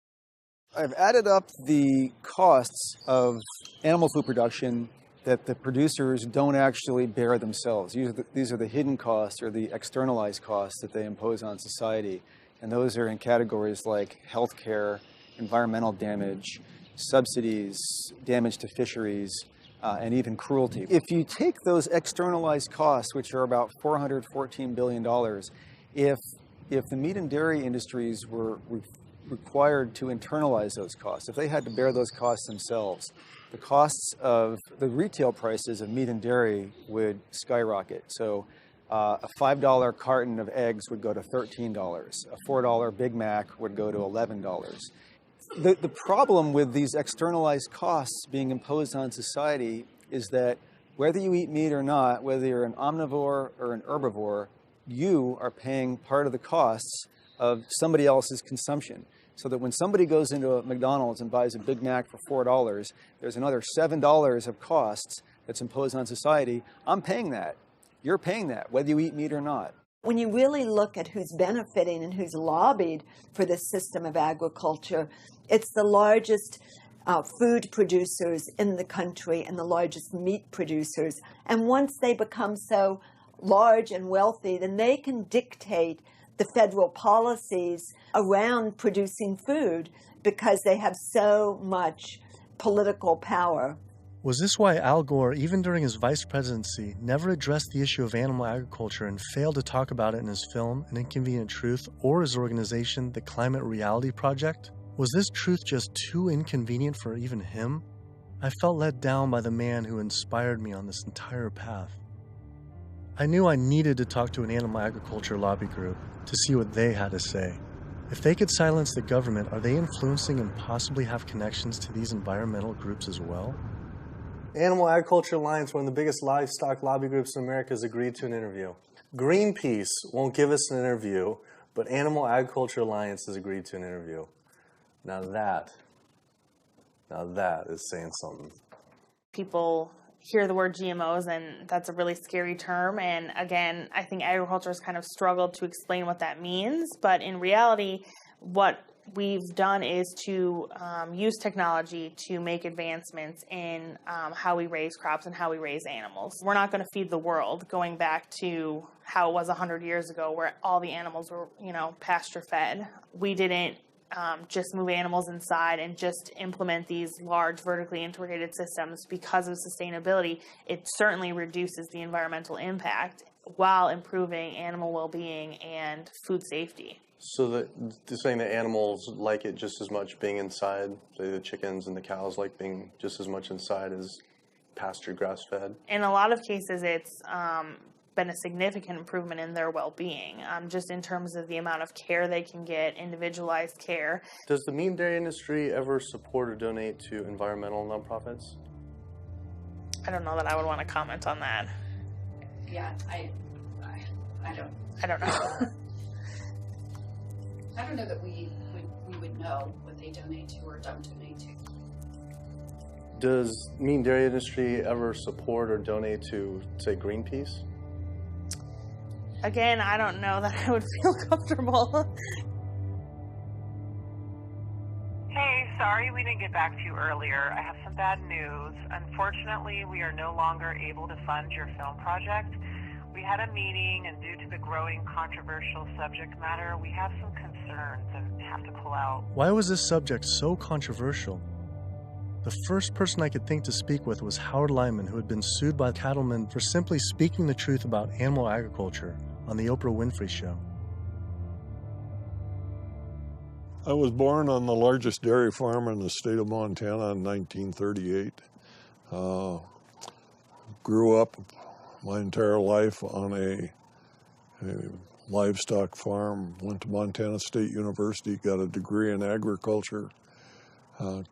I've added up the costs of animal food production that the producers don't actually bear themselves. These are the hidden costs or the externalized costs that they impose on society. And those are in categories like healthcare, environmental damage, subsidies, damage to fisheries, and even cruelty. If you take those externalized costs, which are about $414 billion, if the meat and dairy industries were required to internalize those costs, if they had to bear those costs themselves, the costs of the retail prices of meat and dairy would skyrocket. So a $5 carton of eggs would go to $13. A $4 Big Mac would go to $11. The problem with these externalized costs being imposed on society is that whether you eat meat or not, whether you're an omnivore or an herbivore, you are paying part of the costs of somebody else's consumption. So that when somebody goes into a McDonald's and buys a Big Mac for $4, there's another $7 of costs that's imposed on society. I'm paying that. You're paying that, whether you eat meat or not. When you really look at who's benefiting and who's lobbied for this system of agriculture, it's the largest food producers in the country and the largest meat producers. And once they become so large and wealthy, then they can dictate the federal policies around producing food because they have so much political power. Was this why Al Gore, even during his vice presidency, never addressed the issue of animal agriculture and failed to talk about it in his film, An Inconvenient Truth, or his organization, the Climate Reality Project? Was this truth just too inconvenient for even him? I felt let down by the man who inspired me on this entire path. I knew I needed to talk to an animal agriculture lobby group to see what they had to say. If they could silence the government, are they influencing and possibly have connections to these environmental groups as well? Animal Agriculture Alliance, one of the biggest livestock lobby groups in America, has agreed to an interview. Greenpeace won't give us an interview, but Animal Agriculture Alliance has agreed to an interview. Now that is saying something. People hear the word GMOs, and that's a really scary term. And again, I think agriculture has kind of struggled to explain what that means. But in reality, what we've done is to use technology to make advancements in how we raise crops and how we raise animals. We're not going to feed the world, going back to how it was 100 years ago where all the animals were, pasture fed. We didn't just move animals inside and just implement these large vertically integrated systems because of sustainability. It certainly reduces the environmental impact while improving animal well-being and food safety. So they're saying that animals like it just as much being inside, say the chickens and the cows like being just as much inside as pasture grass-fed? In a lot of cases, it's been a significant improvement in their well-being, just in terms of the amount of care they can get, individualized care. Does the meat and dairy industry ever support or donate to environmental nonprofits? I don't know that I would want to comment on that. Yeah, I don't know. I don't know that we would know what they donate to or don't donate to. Does meat and dairy industry ever support or donate to, say, Greenpeace? Again, I don't know that I would feel comfortable. Hey, sorry we didn't get back to you earlier. I have some bad news. Unfortunately, we are no longer able to fund your film project. We had a meeting, and due to the growing controversial subject matter, we have some concerns and have to pull out. Why was this subject so controversial? The first person I could think to speak with was Howard Lyman, who had been sued by cattlemen for simply speaking the truth about animal agriculture on the Oprah Winfrey Show. I was born on the largest dairy farm in the state of Montana in 1938. Grew up my entire life on a livestock farm, went to Montana State University, got a degree in agriculture,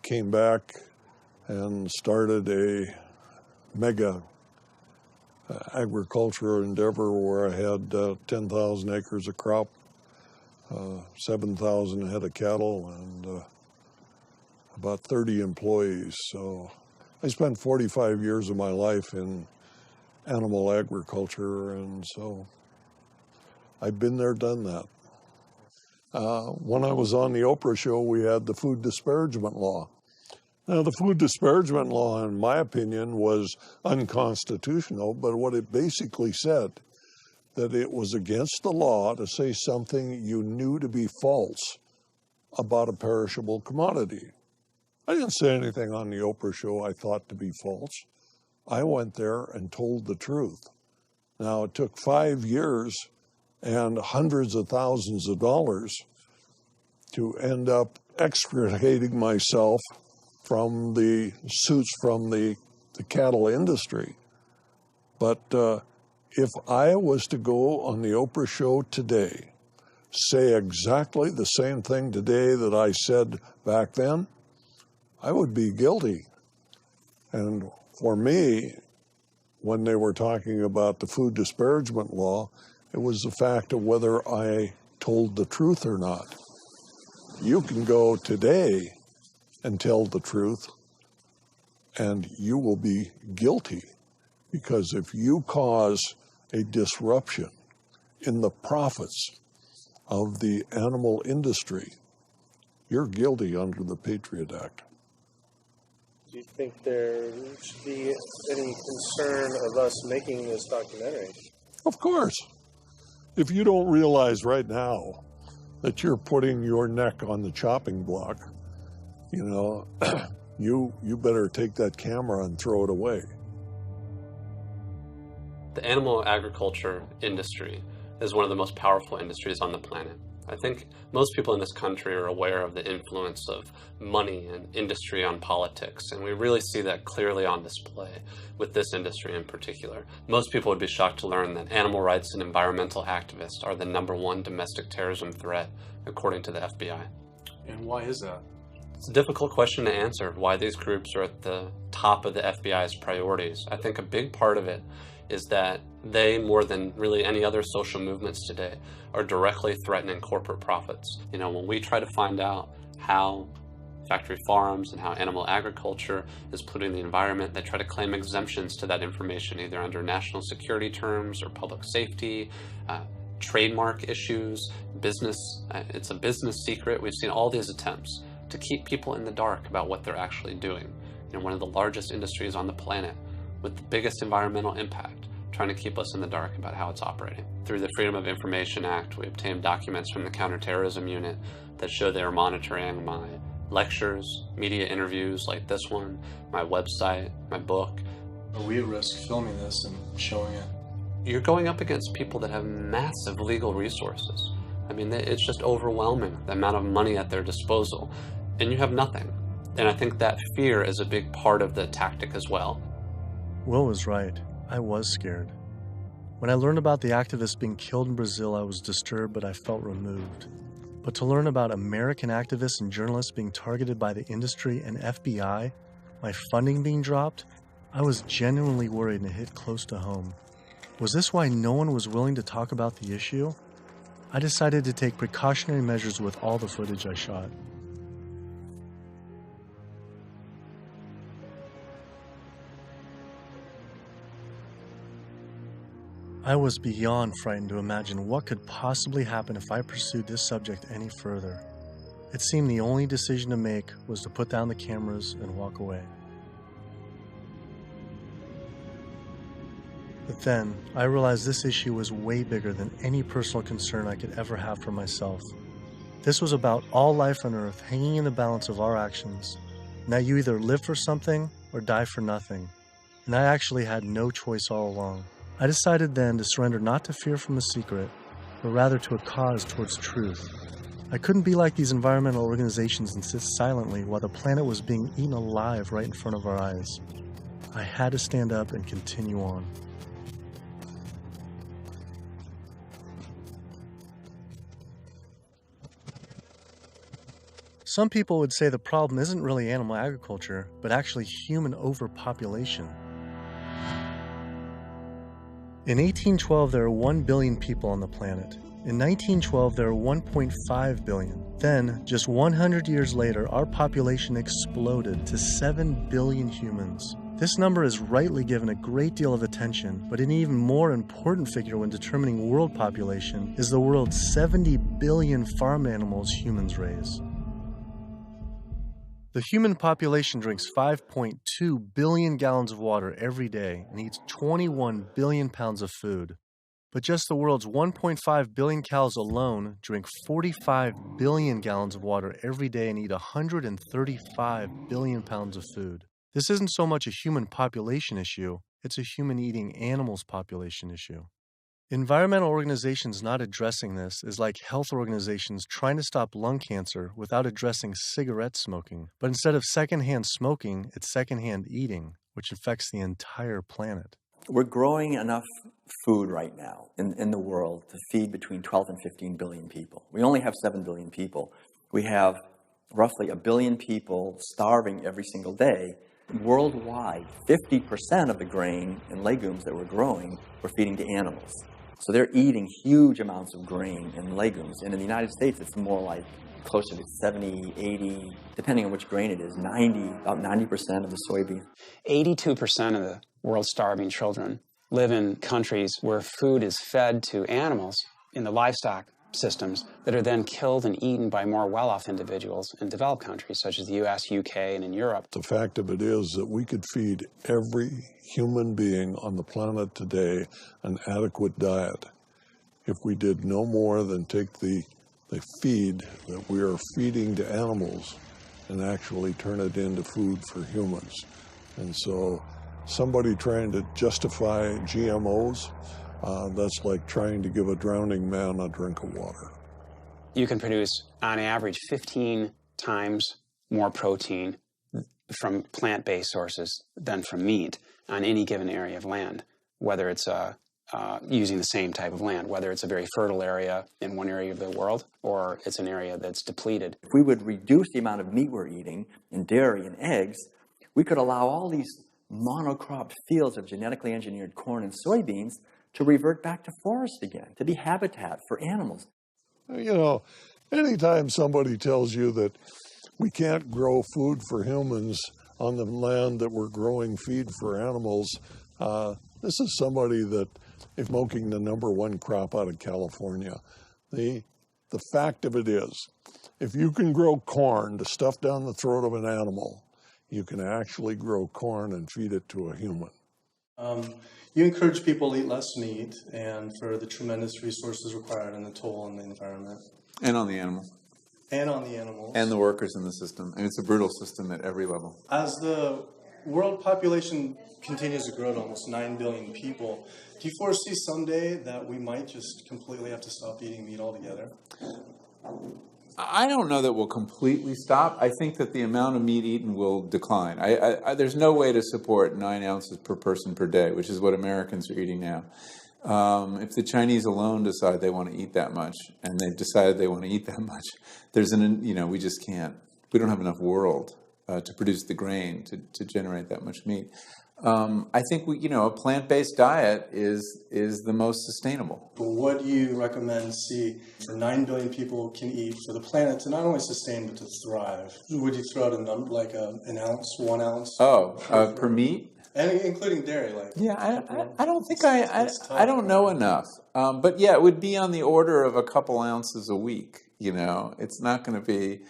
came back and started a mega agricultural endeavor where I had 10,000 acres of crop, 7,000 head of cattle, and about 30 employees. So I spent 45 years of my life in animal agriculture, and so I've been there, done that. When I was on the Oprah show, we had the food disparagement law. Now, the food disparagement law, in my opinion, was unconstitutional, but what it basically said, that it was against the law to say something you knew to be false about a perishable commodity. I didn't say anything on the Oprah show I thought to be false. I went there and told the truth. Now, it took 5 years and hundreds of thousands of dollars to end up extricating myself from the suits from the cattle industry. But if I was to go on the Oprah show today, say exactly the same thing today that I said back then, I would be guilty. And for me, when they were talking about the food disparagement law, it was the fact of whether I told the truth or not. You can go today and tell the truth, and you will be guilty, because if you cause a disruption in the profits of the animal industry, you're guilty under the Patriot Act. Do you think there should be any concern of us making this documentary? Of course. If you don't realize right now that you're putting your neck on the chopping block, you know, you better take that camera and throw it away. The animal agriculture industry is one of the most powerful industries on the planet. I think most people in this country are aware of the influence of money and industry on politics, and we really see that clearly on display with this industry in particular. Most people would be shocked to learn that animal rights and environmental activists are the #1 domestic terrorism threat, according to the FBI. And why is that? It's a difficult question to answer, why these groups are at the top of the FBI's priorities. I think a big part of it is that they, more than really any other social movements today, are directly threatening corporate profits. You know, when we try to find out how factory farms and how animal agriculture is polluting the environment, they try to claim exemptions to that information, either under national security terms or public safety, trademark issues, business. It's a business secret. We've seen all these attempts to keep people in the dark about what they're actually doing. You know, one of the largest industries on the planet with the biggest environmental impact, trying to keep us in the dark about how it's operating. Through the Freedom of Information Act, we obtained documents from the Counterterrorism Unit that show they are monitoring my lectures, media interviews like this one, my website, my book. Are we at risk filming this and showing it? You're going up against people that have massive legal resources. I mean, it's just overwhelming, the amount of money at their disposal, and you have nothing. And I think that fear is a big part of the tactic as well. Will was right. I was scared. When I learned about the activists being killed in Brazil, I was disturbed, but I felt removed. But to learn about American activists and journalists being targeted by the industry and FBI, my funding being dropped, I was genuinely worried and it hit close to home. Was this why no one was willing to talk about the issue? I decided to take precautionary measures with all the footage I shot. I was beyond frightened to imagine what could possibly happen if I pursued this subject any further. It seemed the only decision to make was to put down the cameras and walk away. But then, I realized this issue was way bigger than any personal concern I could ever have for myself. This was about all life on Earth hanging in the balance of our actions. Now you either live for something or die for nothing. And I actually had no choice all along. I decided then to surrender not to fear from a secret, but rather to a cause towards truth. I couldn't be like these environmental organizations and sit silently while the planet was being eaten alive right in front of our eyes. I had to stand up and continue on. Some people would say the problem isn't really animal agriculture, but actually human overpopulation. In 1812, there were 1 billion people on the planet. In 1912, there were 1.5 billion. Then, just 100 years later, our population exploded to 7 billion humans. This number is rightly given a great deal of attention, but an even more important figure when determining world population is the world's 70 billion farm animals humans raise. The human population drinks 5.2 billion gallons of water every day and eats 21 billion pounds of food. But just the world's 1.5 billion cows alone drink 45 billion gallons of water every day and eat 135 billion pounds of food. This isn't so much a human population issue, it's a human eating animals population issue. Environmental organizations not addressing this is like health organizations trying to stop lung cancer without addressing cigarette smoking. But instead of secondhand smoking, it's secondhand eating, which affects the entire planet. We're growing enough food right now in the world to feed between 12 and 15 billion people. We only have 7 billion people. We have roughly 1 billion people starving every single day. Worldwide, 50% of the grain and legumes that we're growing, we're feeding to animals. So they're eating huge amounts of grain and legumes. And in the United States, it's more like closer to 70, 80, depending on which grain it is, about 90% of the soybean. 82% of the world's starving children live in countries where food is fed to animals in the livestock systems that are then killed and eaten by more well-off individuals in developed countries such as the US, UK, and in Europe. The fact of it is that we could feed every human being on the planet today an adequate diet if we did no more than take the feed that we are feeding to animals and actually turn it into food for humans. And so somebody trying to justify GMOs, that's like trying to give a drowning man a drink of water. You can produce, on average, 15 times more protein from plant-based sources than from meat on any given area of land, whether it's using the same type of land, whether it's a very fertile area in one area of the world or it's an area that's depleted. If we would reduce the amount of meat we're eating and dairy and eggs, we could allow all these monocropped fields of genetically engineered corn and soybeans to revert back to forest again, to be habitat for animals. You know, anytime somebody tells you that we can't grow food for humans on the land that we're growing feed for animals, this is somebody that is smoking the #1 crop out of California. The fact of it is, if you can grow corn to stuff down the throat of an animal, you can actually grow corn and feed it to a human. You encourage people to eat less meat and for the tremendous resources required and the toll on the environment. And on the animals. And on the animals. And the workers in the system. And it's a brutal system at every level. As the world population continues to grow to almost 9 billion people, do you foresee someday that we might just completely have to stop eating meat altogether? I don't know that we'll completely stop. I think that the amount of meat eaten will decline. There's no way to support 9 ounces per person per day, which is what Americans are eating now. If the Chinese alone decide they want to eat that much, and they've decided they want to eat that much, we just can't. We don't have enough world to produce the grain to generate that much meat. I think a plant-based diet is the most sustainable. But what do you recommend for 9 billion people can eat for the planet to not only sustain but to thrive? Would you throw out a number like an ounce, 1 ounce? Per meat? And including dairy, I don't think I don't know enough. But yeah, it would be on the order of a couple ounces a week. It's not going to be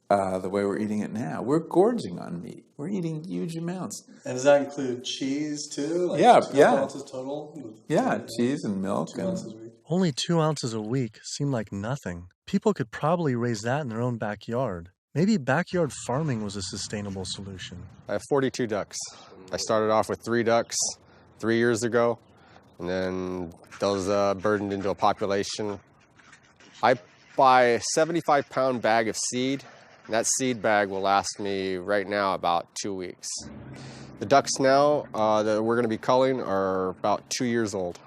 the way we're eating it now. We're gorging on meat. We're eating huge amounts. And does that include cheese too? Yeah. 2 ounces total? Yeah, cheese and milk. Only 2 ounces a week seem like nothing. People could probably raise that in their own backyard. Maybe backyard farming was a sustainable solution. I have 42 ducks. I started off with 3 ducks 3 years ago, and then those burdened into a population. I buy a 75-pound bag of seed. And that seed bag will last me right now about 2 weeks. The ducks now that we're going to be culling are about 2 years old.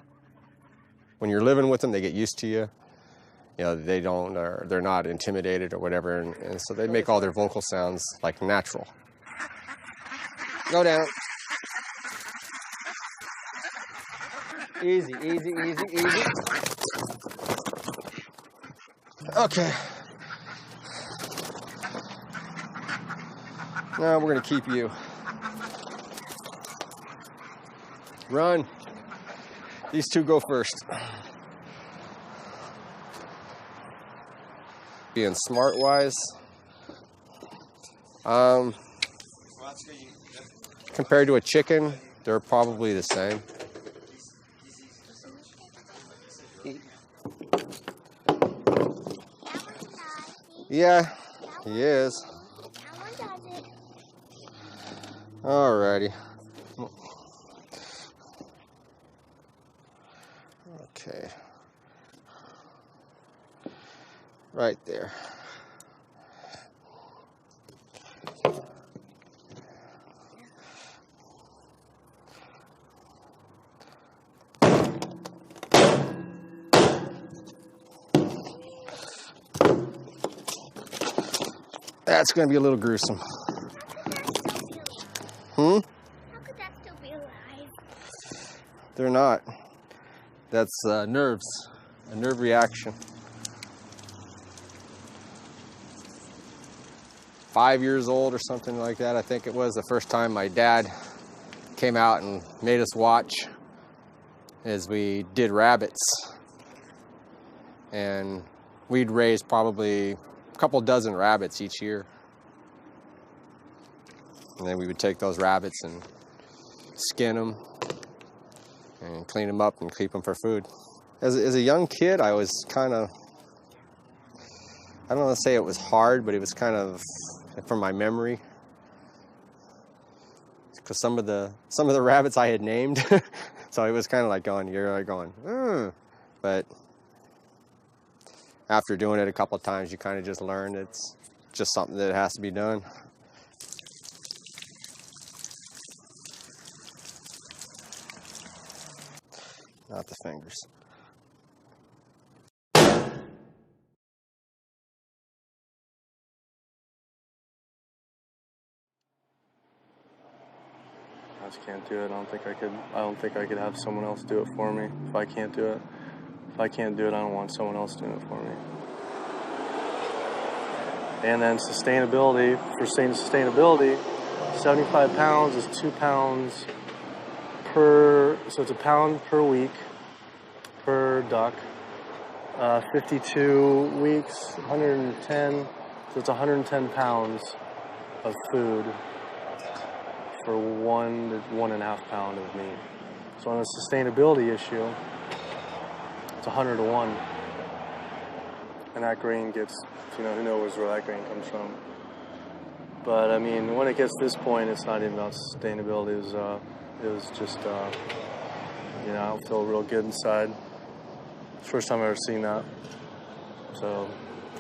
When you're living with them, they get used to you. They're not intimidated or whatever, and so they make all their vocal sounds like natural. Go down. Easy, easy, easy, easy. Okay. Now we're going to keep you. Run. These two go first. Being smart-wise, compared to a chicken, they're probably the same. Yeah, he is. Alrighty. Okay. Right there. That's going to be a little gruesome. How could that still be alive? They're not. That's nerves, a nerve reaction. 5 years old or something like that, I think it was, the first time my dad came out and made us watch as we did rabbits. And we'd raise probably a couple dozen rabbits each year. And then we would take those rabbits and skin them and clean them up and keep them for food. As a young kid, I was kind of, I don't want to say it was hard, but it was kind of, from my memory, because some of the rabbits I had named, so it was kind of like going, you're like going, but after doing it a couple of times, you kind of just learn it's just something that has to be done. Not the fingers. I just can't do it. I don't think I could have someone else do it for me if I can't do it. If I can't do it, I don't want someone else doing it for me. And then sustainability, for sustainability, 75 pounds is 2 pounds per, so it's a pound per week per duck. 52 weeks, 110, so it's 110 pounds of food for 1 to 1.5 pound of meat. So on a sustainability issue, it's 100 to 1. And that grain gets, who knows where that grain comes from. But I mean, when it gets to this point, it's not even about sustainability. It was just, I don't feel real good inside. It's the first time I've ever seen that. So,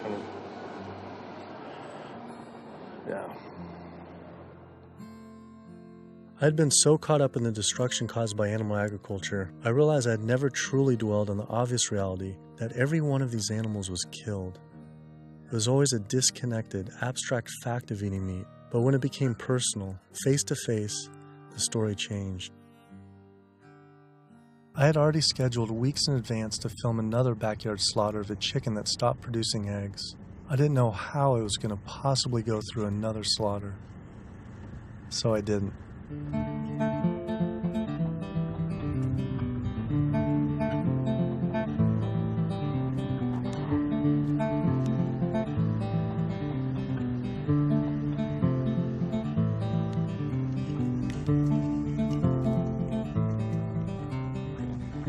kind of, yeah. I'd been so caught up in the destruction caused by animal agriculture, I realized I'd never truly dwelled on the obvious reality that every one of these animals was killed. It was always a disconnected, abstract fact of eating meat, but when it became personal, face to face, the story changed. I had already scheduled weeks in advance to film another backyard slaughter of a chicken that stopped producing eggs. I didn't know how I was going to possibly go through another slaughter. So I didn't.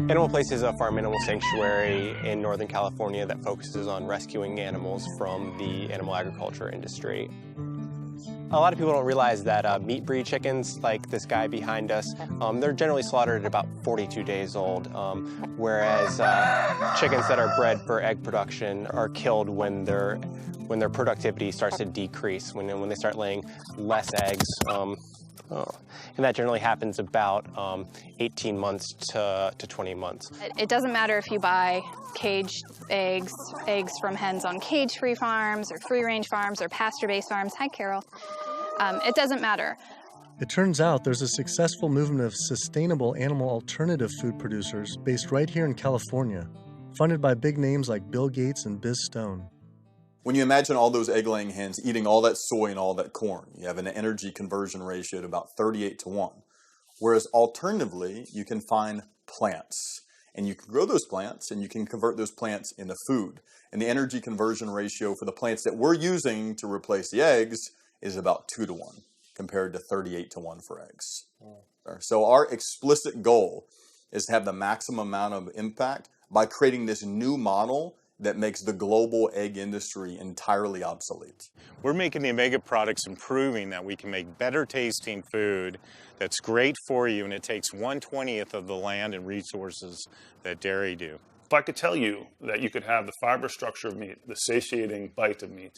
Animal Place is a farm animal sanctuary in Northern California that focuses on rescuing animals from the animal agriculture industry. A lot of people don't realize that meat breed chickens, like this guy behind us, they're generally slaughtered at about 42 days old, whereas chickens that are bred for egg production are killed when their productivity starts to decrease, when they start laying less eggs. And that generally happens about 18 months to 20 months. It doesn't matter if you buy caged eggs from hens on cage-free farms or free-range farms or pasture-based farms. Hi, Carol. It doesn't matter. It turns out there's a successful movement of sustainable animal alternative food producers based right here in California, funded by big names like Bill Gates and Biz Stone. When you imagine all those egg-laying hens eating all that soy and all that corn, you have an energy conversion ratio at about 38:1. Whereas alternatively, you can find plants. And you can grow those plants, and you can convert those plants into food. And the energy conversion ratio for the plants that we're using to replace the eggs is about 2:1, compared to 38:1 for eggs. So our explicit goal is to have the maximum amount of impact by creating this new model that makes the global egg industry entirely obsolete. We're making the Omega products and proving that we can make better tasting food that's great for you, and it takes 1/20th of the land and resources that dairy do. If I could tell you that you could have the fiber structure of meat, the satiating bite of meat,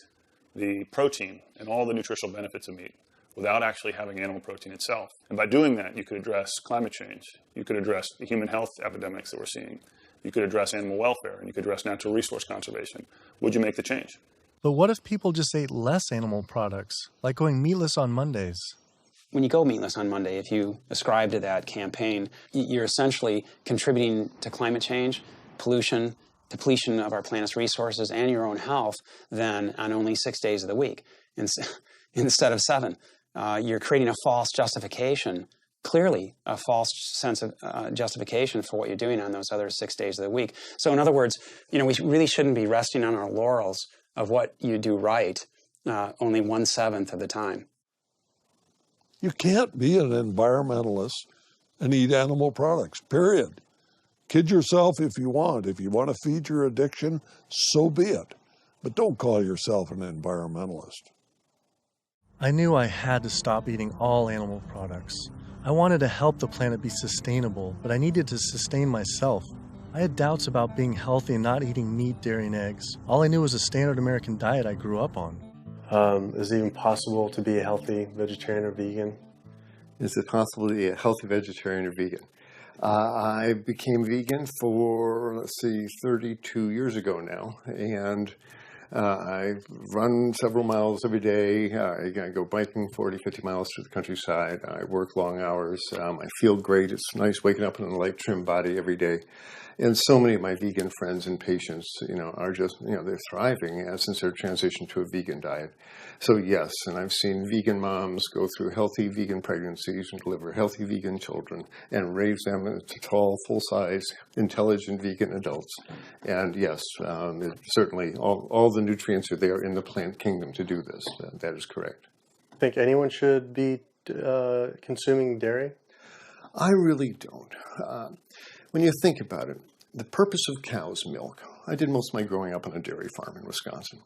the protein, and all the nutritional benefits of meat without actually having animal protein itself, and by doing that, you could address climate change, you could address the human health epidemics that we're seeing, you could address animal welfare, and you could address natural resource conservation, would you make the change? But what if people just ate less animal products, like going meatless on Mondays? When you go meatless on Monday, if you ascribe to that campaign, you're essentially contributing to climate change, pollution, depletion of our planet's resources, and your own health, then on only 6 days of the week instead of 7. You're creating a false justification, clearly a false sense of justification for what you're doing on those other 6 days of the week. So in other words, we really shouldn't be resting on our laurels of what you do right only 1/7 of the time. You can't be an environmentalist and eat animal products, period. Kid yourself if you want. If you want to feed your addiction, so be it. But don't call yourself an environmentalist. I knew I had to stop eating all animal products. I wanted to help the planet be sustainable, but I needed to sustain myself. I had doubts about being healthy and not eating meat, dairy, and eggs. All I knew was a standard American diet I grew up on. Is it even possible to be a healthy vegetarian or vegan? Is it possible to be a healthy vegetarian or vegan? I became vegan for, 32 years ago now, and I run several miles every day. I go biking 40, 50 miles through the countryside. I work long hours. I feel great. It's nice waking up in a light, trim body every day. And so many of my vegan friends and patients, are just, they're thriving since their transition to a vegan diet. So yes, and I've seen vegan moms go through healthy vegan pregnancies and deliver healthy vegan children and raise them into tall, full-size, intelligent vegan adults. And yes, certainly all the nutrients are there in the plant kingdom to do this. That is correct. Think anyone should be consuming dairy? I really don't. When you think about it, the purpose of cow's milk, I did most of my growing up on a dairy farm in Wisconsin.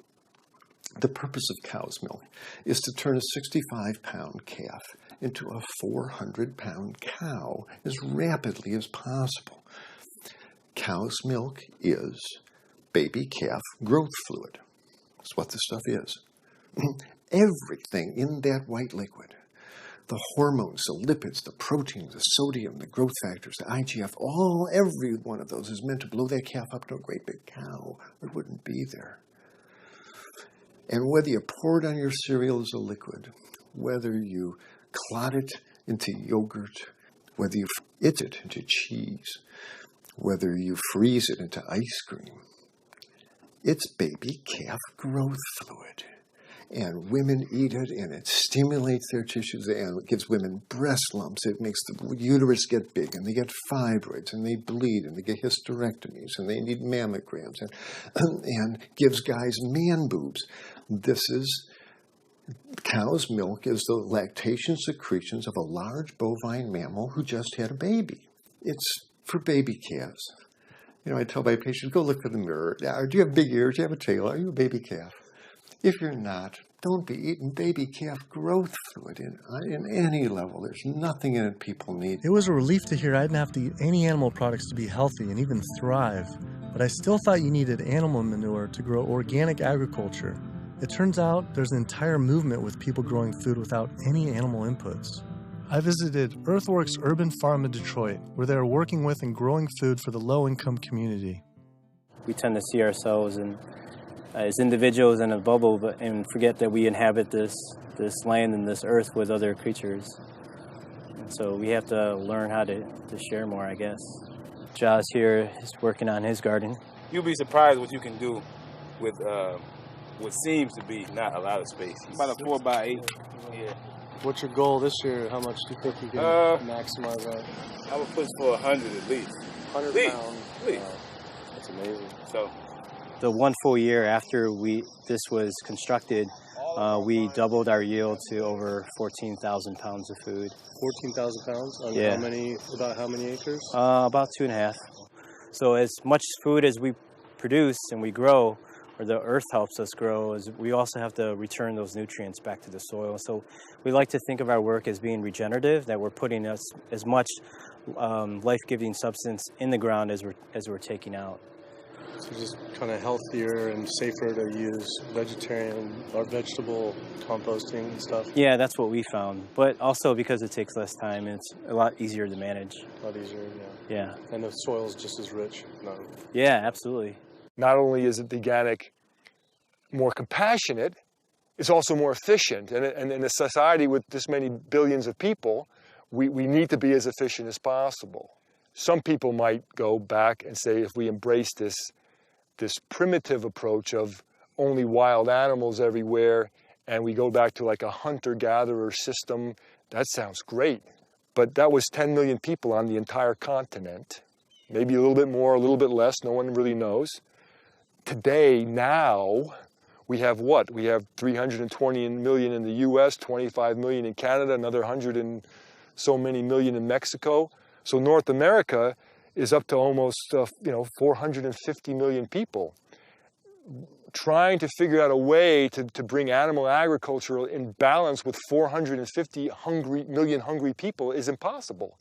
The purpose of cow's milk is to turn a 65-pound calf into a 400-pound cow as rapidly as possible. Cow's milk is baby calf growth fluid. That's what this stuff is. Everything in that white liquid, the hormones, the lipids, the proteins, the sodium, the growth factors, the IGF, every one of those is meant to blow that calf up to a great big cow. It wouldn't be there. And whether you pour it on your cereal as a liquid, whether you clot it into yogurt, whether you eat it into cheese, whether you freeze it into ice cream, it's baby calf growth fluid. And women eat it, and it stimulates their tissues, and it gives women breast lumps. It makes the uterus get big, and they get fibroids, and they bleed, and they get hysterectomies, and they need mammograms, and gives guys man boobs. Cow's milk is the lactation secretions of a large bovine mammal who just had a baby. It's for baby calves. I tell my patients, go look in the mirror. Do you have big ears? Do you have a tail? Are you a baby calf? If you're not, don't be eating baby calf growth fluid in any level. There's nothing in it people need. It was a relief to hear I didn't have to eat any animal products to be healthy and even thrive. But I still thought you needed animal manure to grow organic agriculture. It turns out there's an entire movement with people growing food without any animal inputs. I visited Earthworks Urban Farm in Detroit, where they are working with and growing food for the low-income community. We tend to see ourselves as individuals in a bubble, and forget that we inhabit this land and this earth with other creatures. So we have to learn how to share more, I guess. Josh here is working on his garden. You'll be surprised what you can do with what seems to be not a lot of space. About a 4x8. Yeah. What's your goal this year? How much do you think you can maximize that? I would push for 100 at least. 100 pounds? At least. Wow. That's amazing. So, the one full year after this was constructed, we doubled our yield to over 14,000 pounds of food. 14,000 pounds? On Yeah. About how many acres? About 2.5. So as much food as we produce and we grow, or the earth helps us grow, is we also have to return those nutrients back to the soil. So we like to think of our work as being regenerative, that we're putting as much life-giving substance in the ground as we're taking out. So just kind of healthier and safer to use vegetarian or vegetable composting and stuff? Yeah, that's what we found. But also because it takes less time, it's a lot easier to manage. A lot easier, yeah. Yeah. And the soil's just as rich? No. Yeah, absolutely. Not only is it the organic more compassionate, it's also more efficient. And in a society with this many billions of people, we need to be as efficient as possible. Some people might go back and say, if we embrace this primitive approach of only wild animals everywhere, and we go back to like a hunter-gatherer system, that sounds great. But that was 10 million people on the entire continent. Maybe a little bit more, a little bit less, no one really knows. Today, now, we have what? We have 320 million in the US, 25 million in Canada, another 100 and so many million in Mexico. So North America is up to almost 450 million people. Trying to figure out a way to bring animal agriculture in balance with 450 million hungry people is impossible.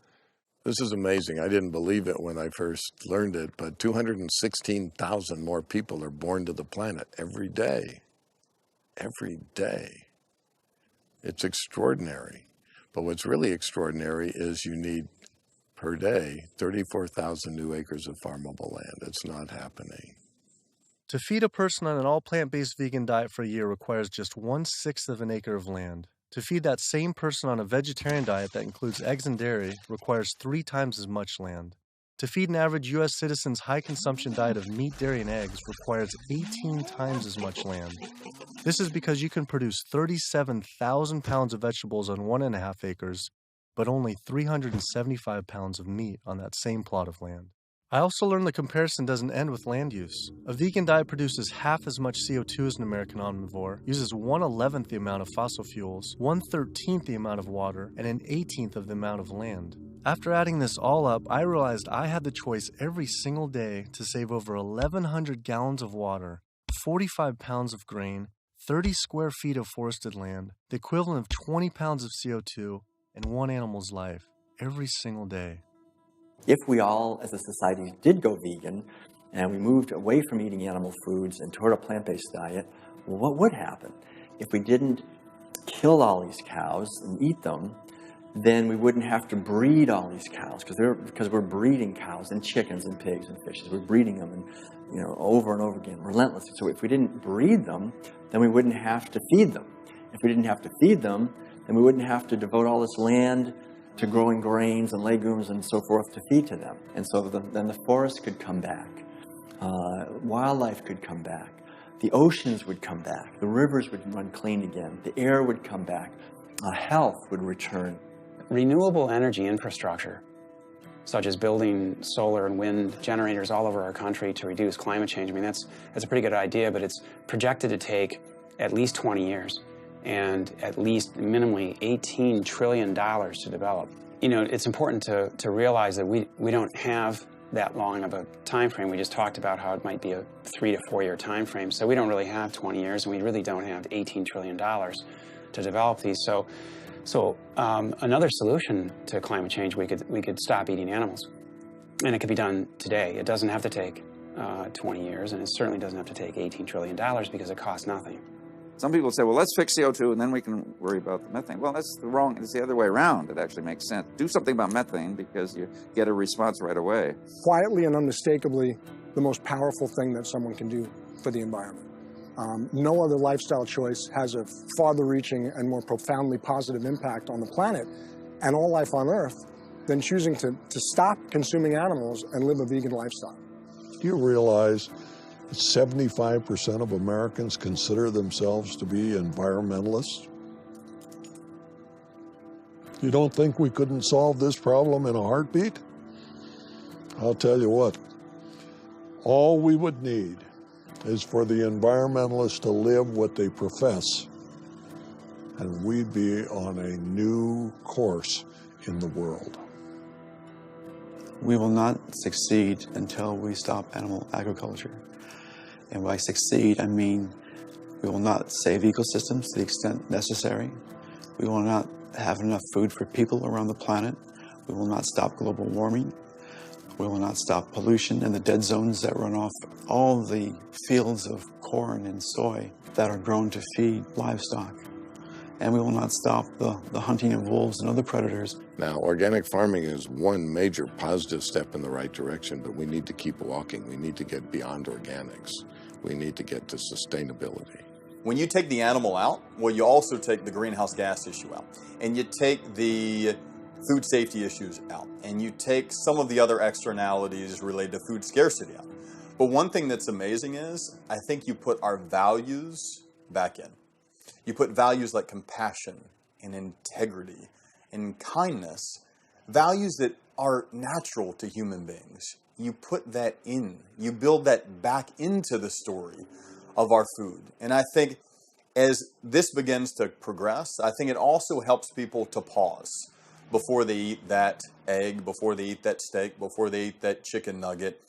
This is amazing. I didn't believe it when I first learned it, but 216,000 more people are born to the planet every day. Every day. It's extraordinary. But what's really extraordinary is you need, per day, 34,000 new acres of farmable land. It's not happening. To feed a person on an all-plant-based vegan diet for a year requires just 1/6 of an acre of land. To feed that same person on a vegetarian diet that includes eggs and dairy requires 3 times as much land. To feed an average U.S. citizen's high-consumption diet of meat, dairy, and eggs requires 18 times as much land. This is because you can produce 37,000 pounds of vegetables on 1.5 acres, but only 375 pounds of meat on that same plot of land. I also learned the comparison doesn't end with land use. A vegan diet produces half as much CO2 as an American omnivore, uses 1/11th the amount of fossil fuels, 1/13th the amount of water, and 1/18th of the amount of land. After adding this all up, I realized I had the choice every single day to save over 1,100 gallons of water, 45 pounds of grain, 30 square feet of forested land, the equivalent of 20 pounds of CO2, and one animal's life every single day. If we all, as a society, did go vegan and we moved away from eating animal foods and toward a plant-based diet, well, what would happen? If we didn't kill all these cows and eat them, then we wouldn't have to breed all these cows because we're breeding cows and chickens and pigs and fishes. We're breeding them and, over and over again, relentlessly. So if we didn't breed them, then we wouldn't have to feed them. If we didn't have to feed them, then we wouldn't have to devote all this land to growing grains and legumes and so forth to feed to them. And so then the forest could come back. Wildlife could come back. The oceans would come back. The rivers would run clean again. The air would come back. Health would return. Renewable energy infrastructure, such as building solar and wind generators all over our country to reduce climate change, I mean, that's a pretty good idea, but it's projected to take at least 20 years. And at least minimally $18 trillion to develop. It's important to realize that we don't have that long of a time frame. We just talked about how it might be a 3 to 4 year time frame. So we don't really have 20 years, and we really don't have $18 trillion to develop these. So another solution to climate change, we could stop eating animals, and it could be done today. It doesn't have to take 20 years, and it certainly doesn't have to take $18 trillion because it costs nothing. Some people say, well, let's fix CO2 and then we can worry about the methane. Well, it's the other way around. It actually makes sense. Do something about methane because you get a response right away. Quietly and unmistakably, the most powerful thing that someone can do for the environment. No other lifestyle choice has a farther reaching and more profoundly positive impact on the planet and all life on Earth than choosing to stop consuming animals and live a vegan lifestyle. Do you realize that 75% of Americans consider themselves to be environmentalists? You don't think we couldn't solve this problem in a heartbeat? I'll tell you what, all we would need is for the environmentalists to live what they profess, and we'd be on a new course in the world. We will not succeed until we stop animal agriculture. And by succeed, I mean we will not save ecosystems to the extent necessary. We will not have enough food for people around the planet. We will not stop global warming. We will not stop pollution and the dead zones that run off all the fields of corn and soy that are grown to feed livestock. And we will not stop the hunting of wolves and other predators. Now, organic farming is one major positive step in the right direction, but we need to keep walking. We need to get beyond organics. We need to get to sustainability. When you take the animal out, well, you also take the greenhouse gas issue out, and you take the food safety issues out, and you take some of the other externalities related to food scarcity out. But one thing that's amazing is, I think you put our values back in. You put values like compassion and integrity and kindness, values that are natural to human beings. You put that in. You build that back into the story of our food. And I think as this begins to progress, I think it also helps people to pause before they eat that egg, before they eat that steak, before they eat that chicken nugget,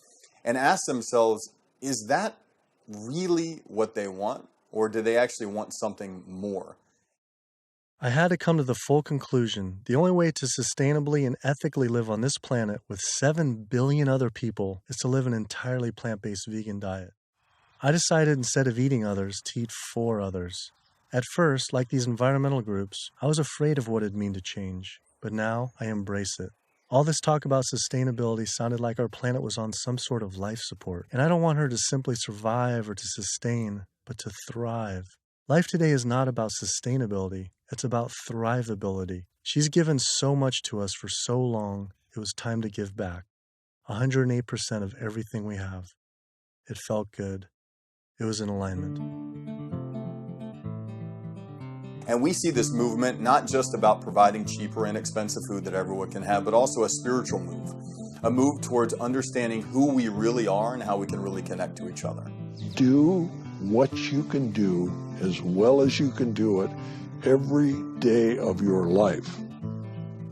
and ask themselves, is that really what they want? Or do they actually want something more? I had to come to the full conclusion the only way to sustainably and ethically live on this planet with 7 billion other people is to live an entirely plant-based vegan diet. I decided instead of eating others to eat for others. At first, like these environmental groups, I was afraid of what it'd mean to change, but now I embrace it. All this talk about sustainability sounded like our planet was on some sort of life support, and I don't want her to simply survive or to sustain, but to thrive. Life today is not about sustainability, it's about thrivability. She's given so much to us for so long, it was time to give back. 108% of everything we have. It felt good. It was in alignment. And we see this movement not just about providing cheaper and inexpensive food that everyone can have, but also a spiritual move. A move towards understanding who we really are and how we can really connect to each other. Do what you can do as well as you can do it every day of your life,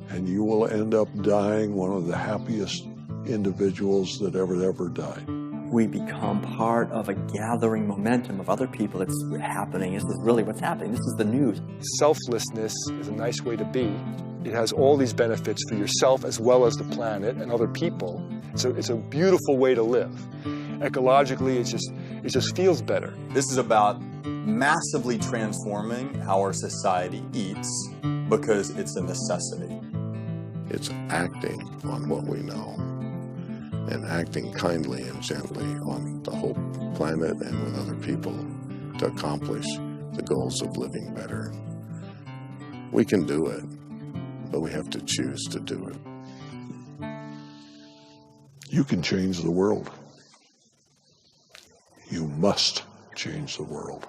and you will end up dying one of the happiest individuals that ever died. We become part of a gathering momentum of other people that's happening. This is really what's happening. This is the news. Selflessness is a nice way to be. It has all these benefits for yourself as well as the planet and other people. So it's a beautiful way to live. Ecologically, it just feels better. This is about massively transforming how our society eats because it's a necessity. It's acting on what we know and acting kindly and gently on the whole planet and with other people to accomplish the goals of living better. We can do it, but we have to choose to do it. You can change the world. You must change the world.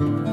you.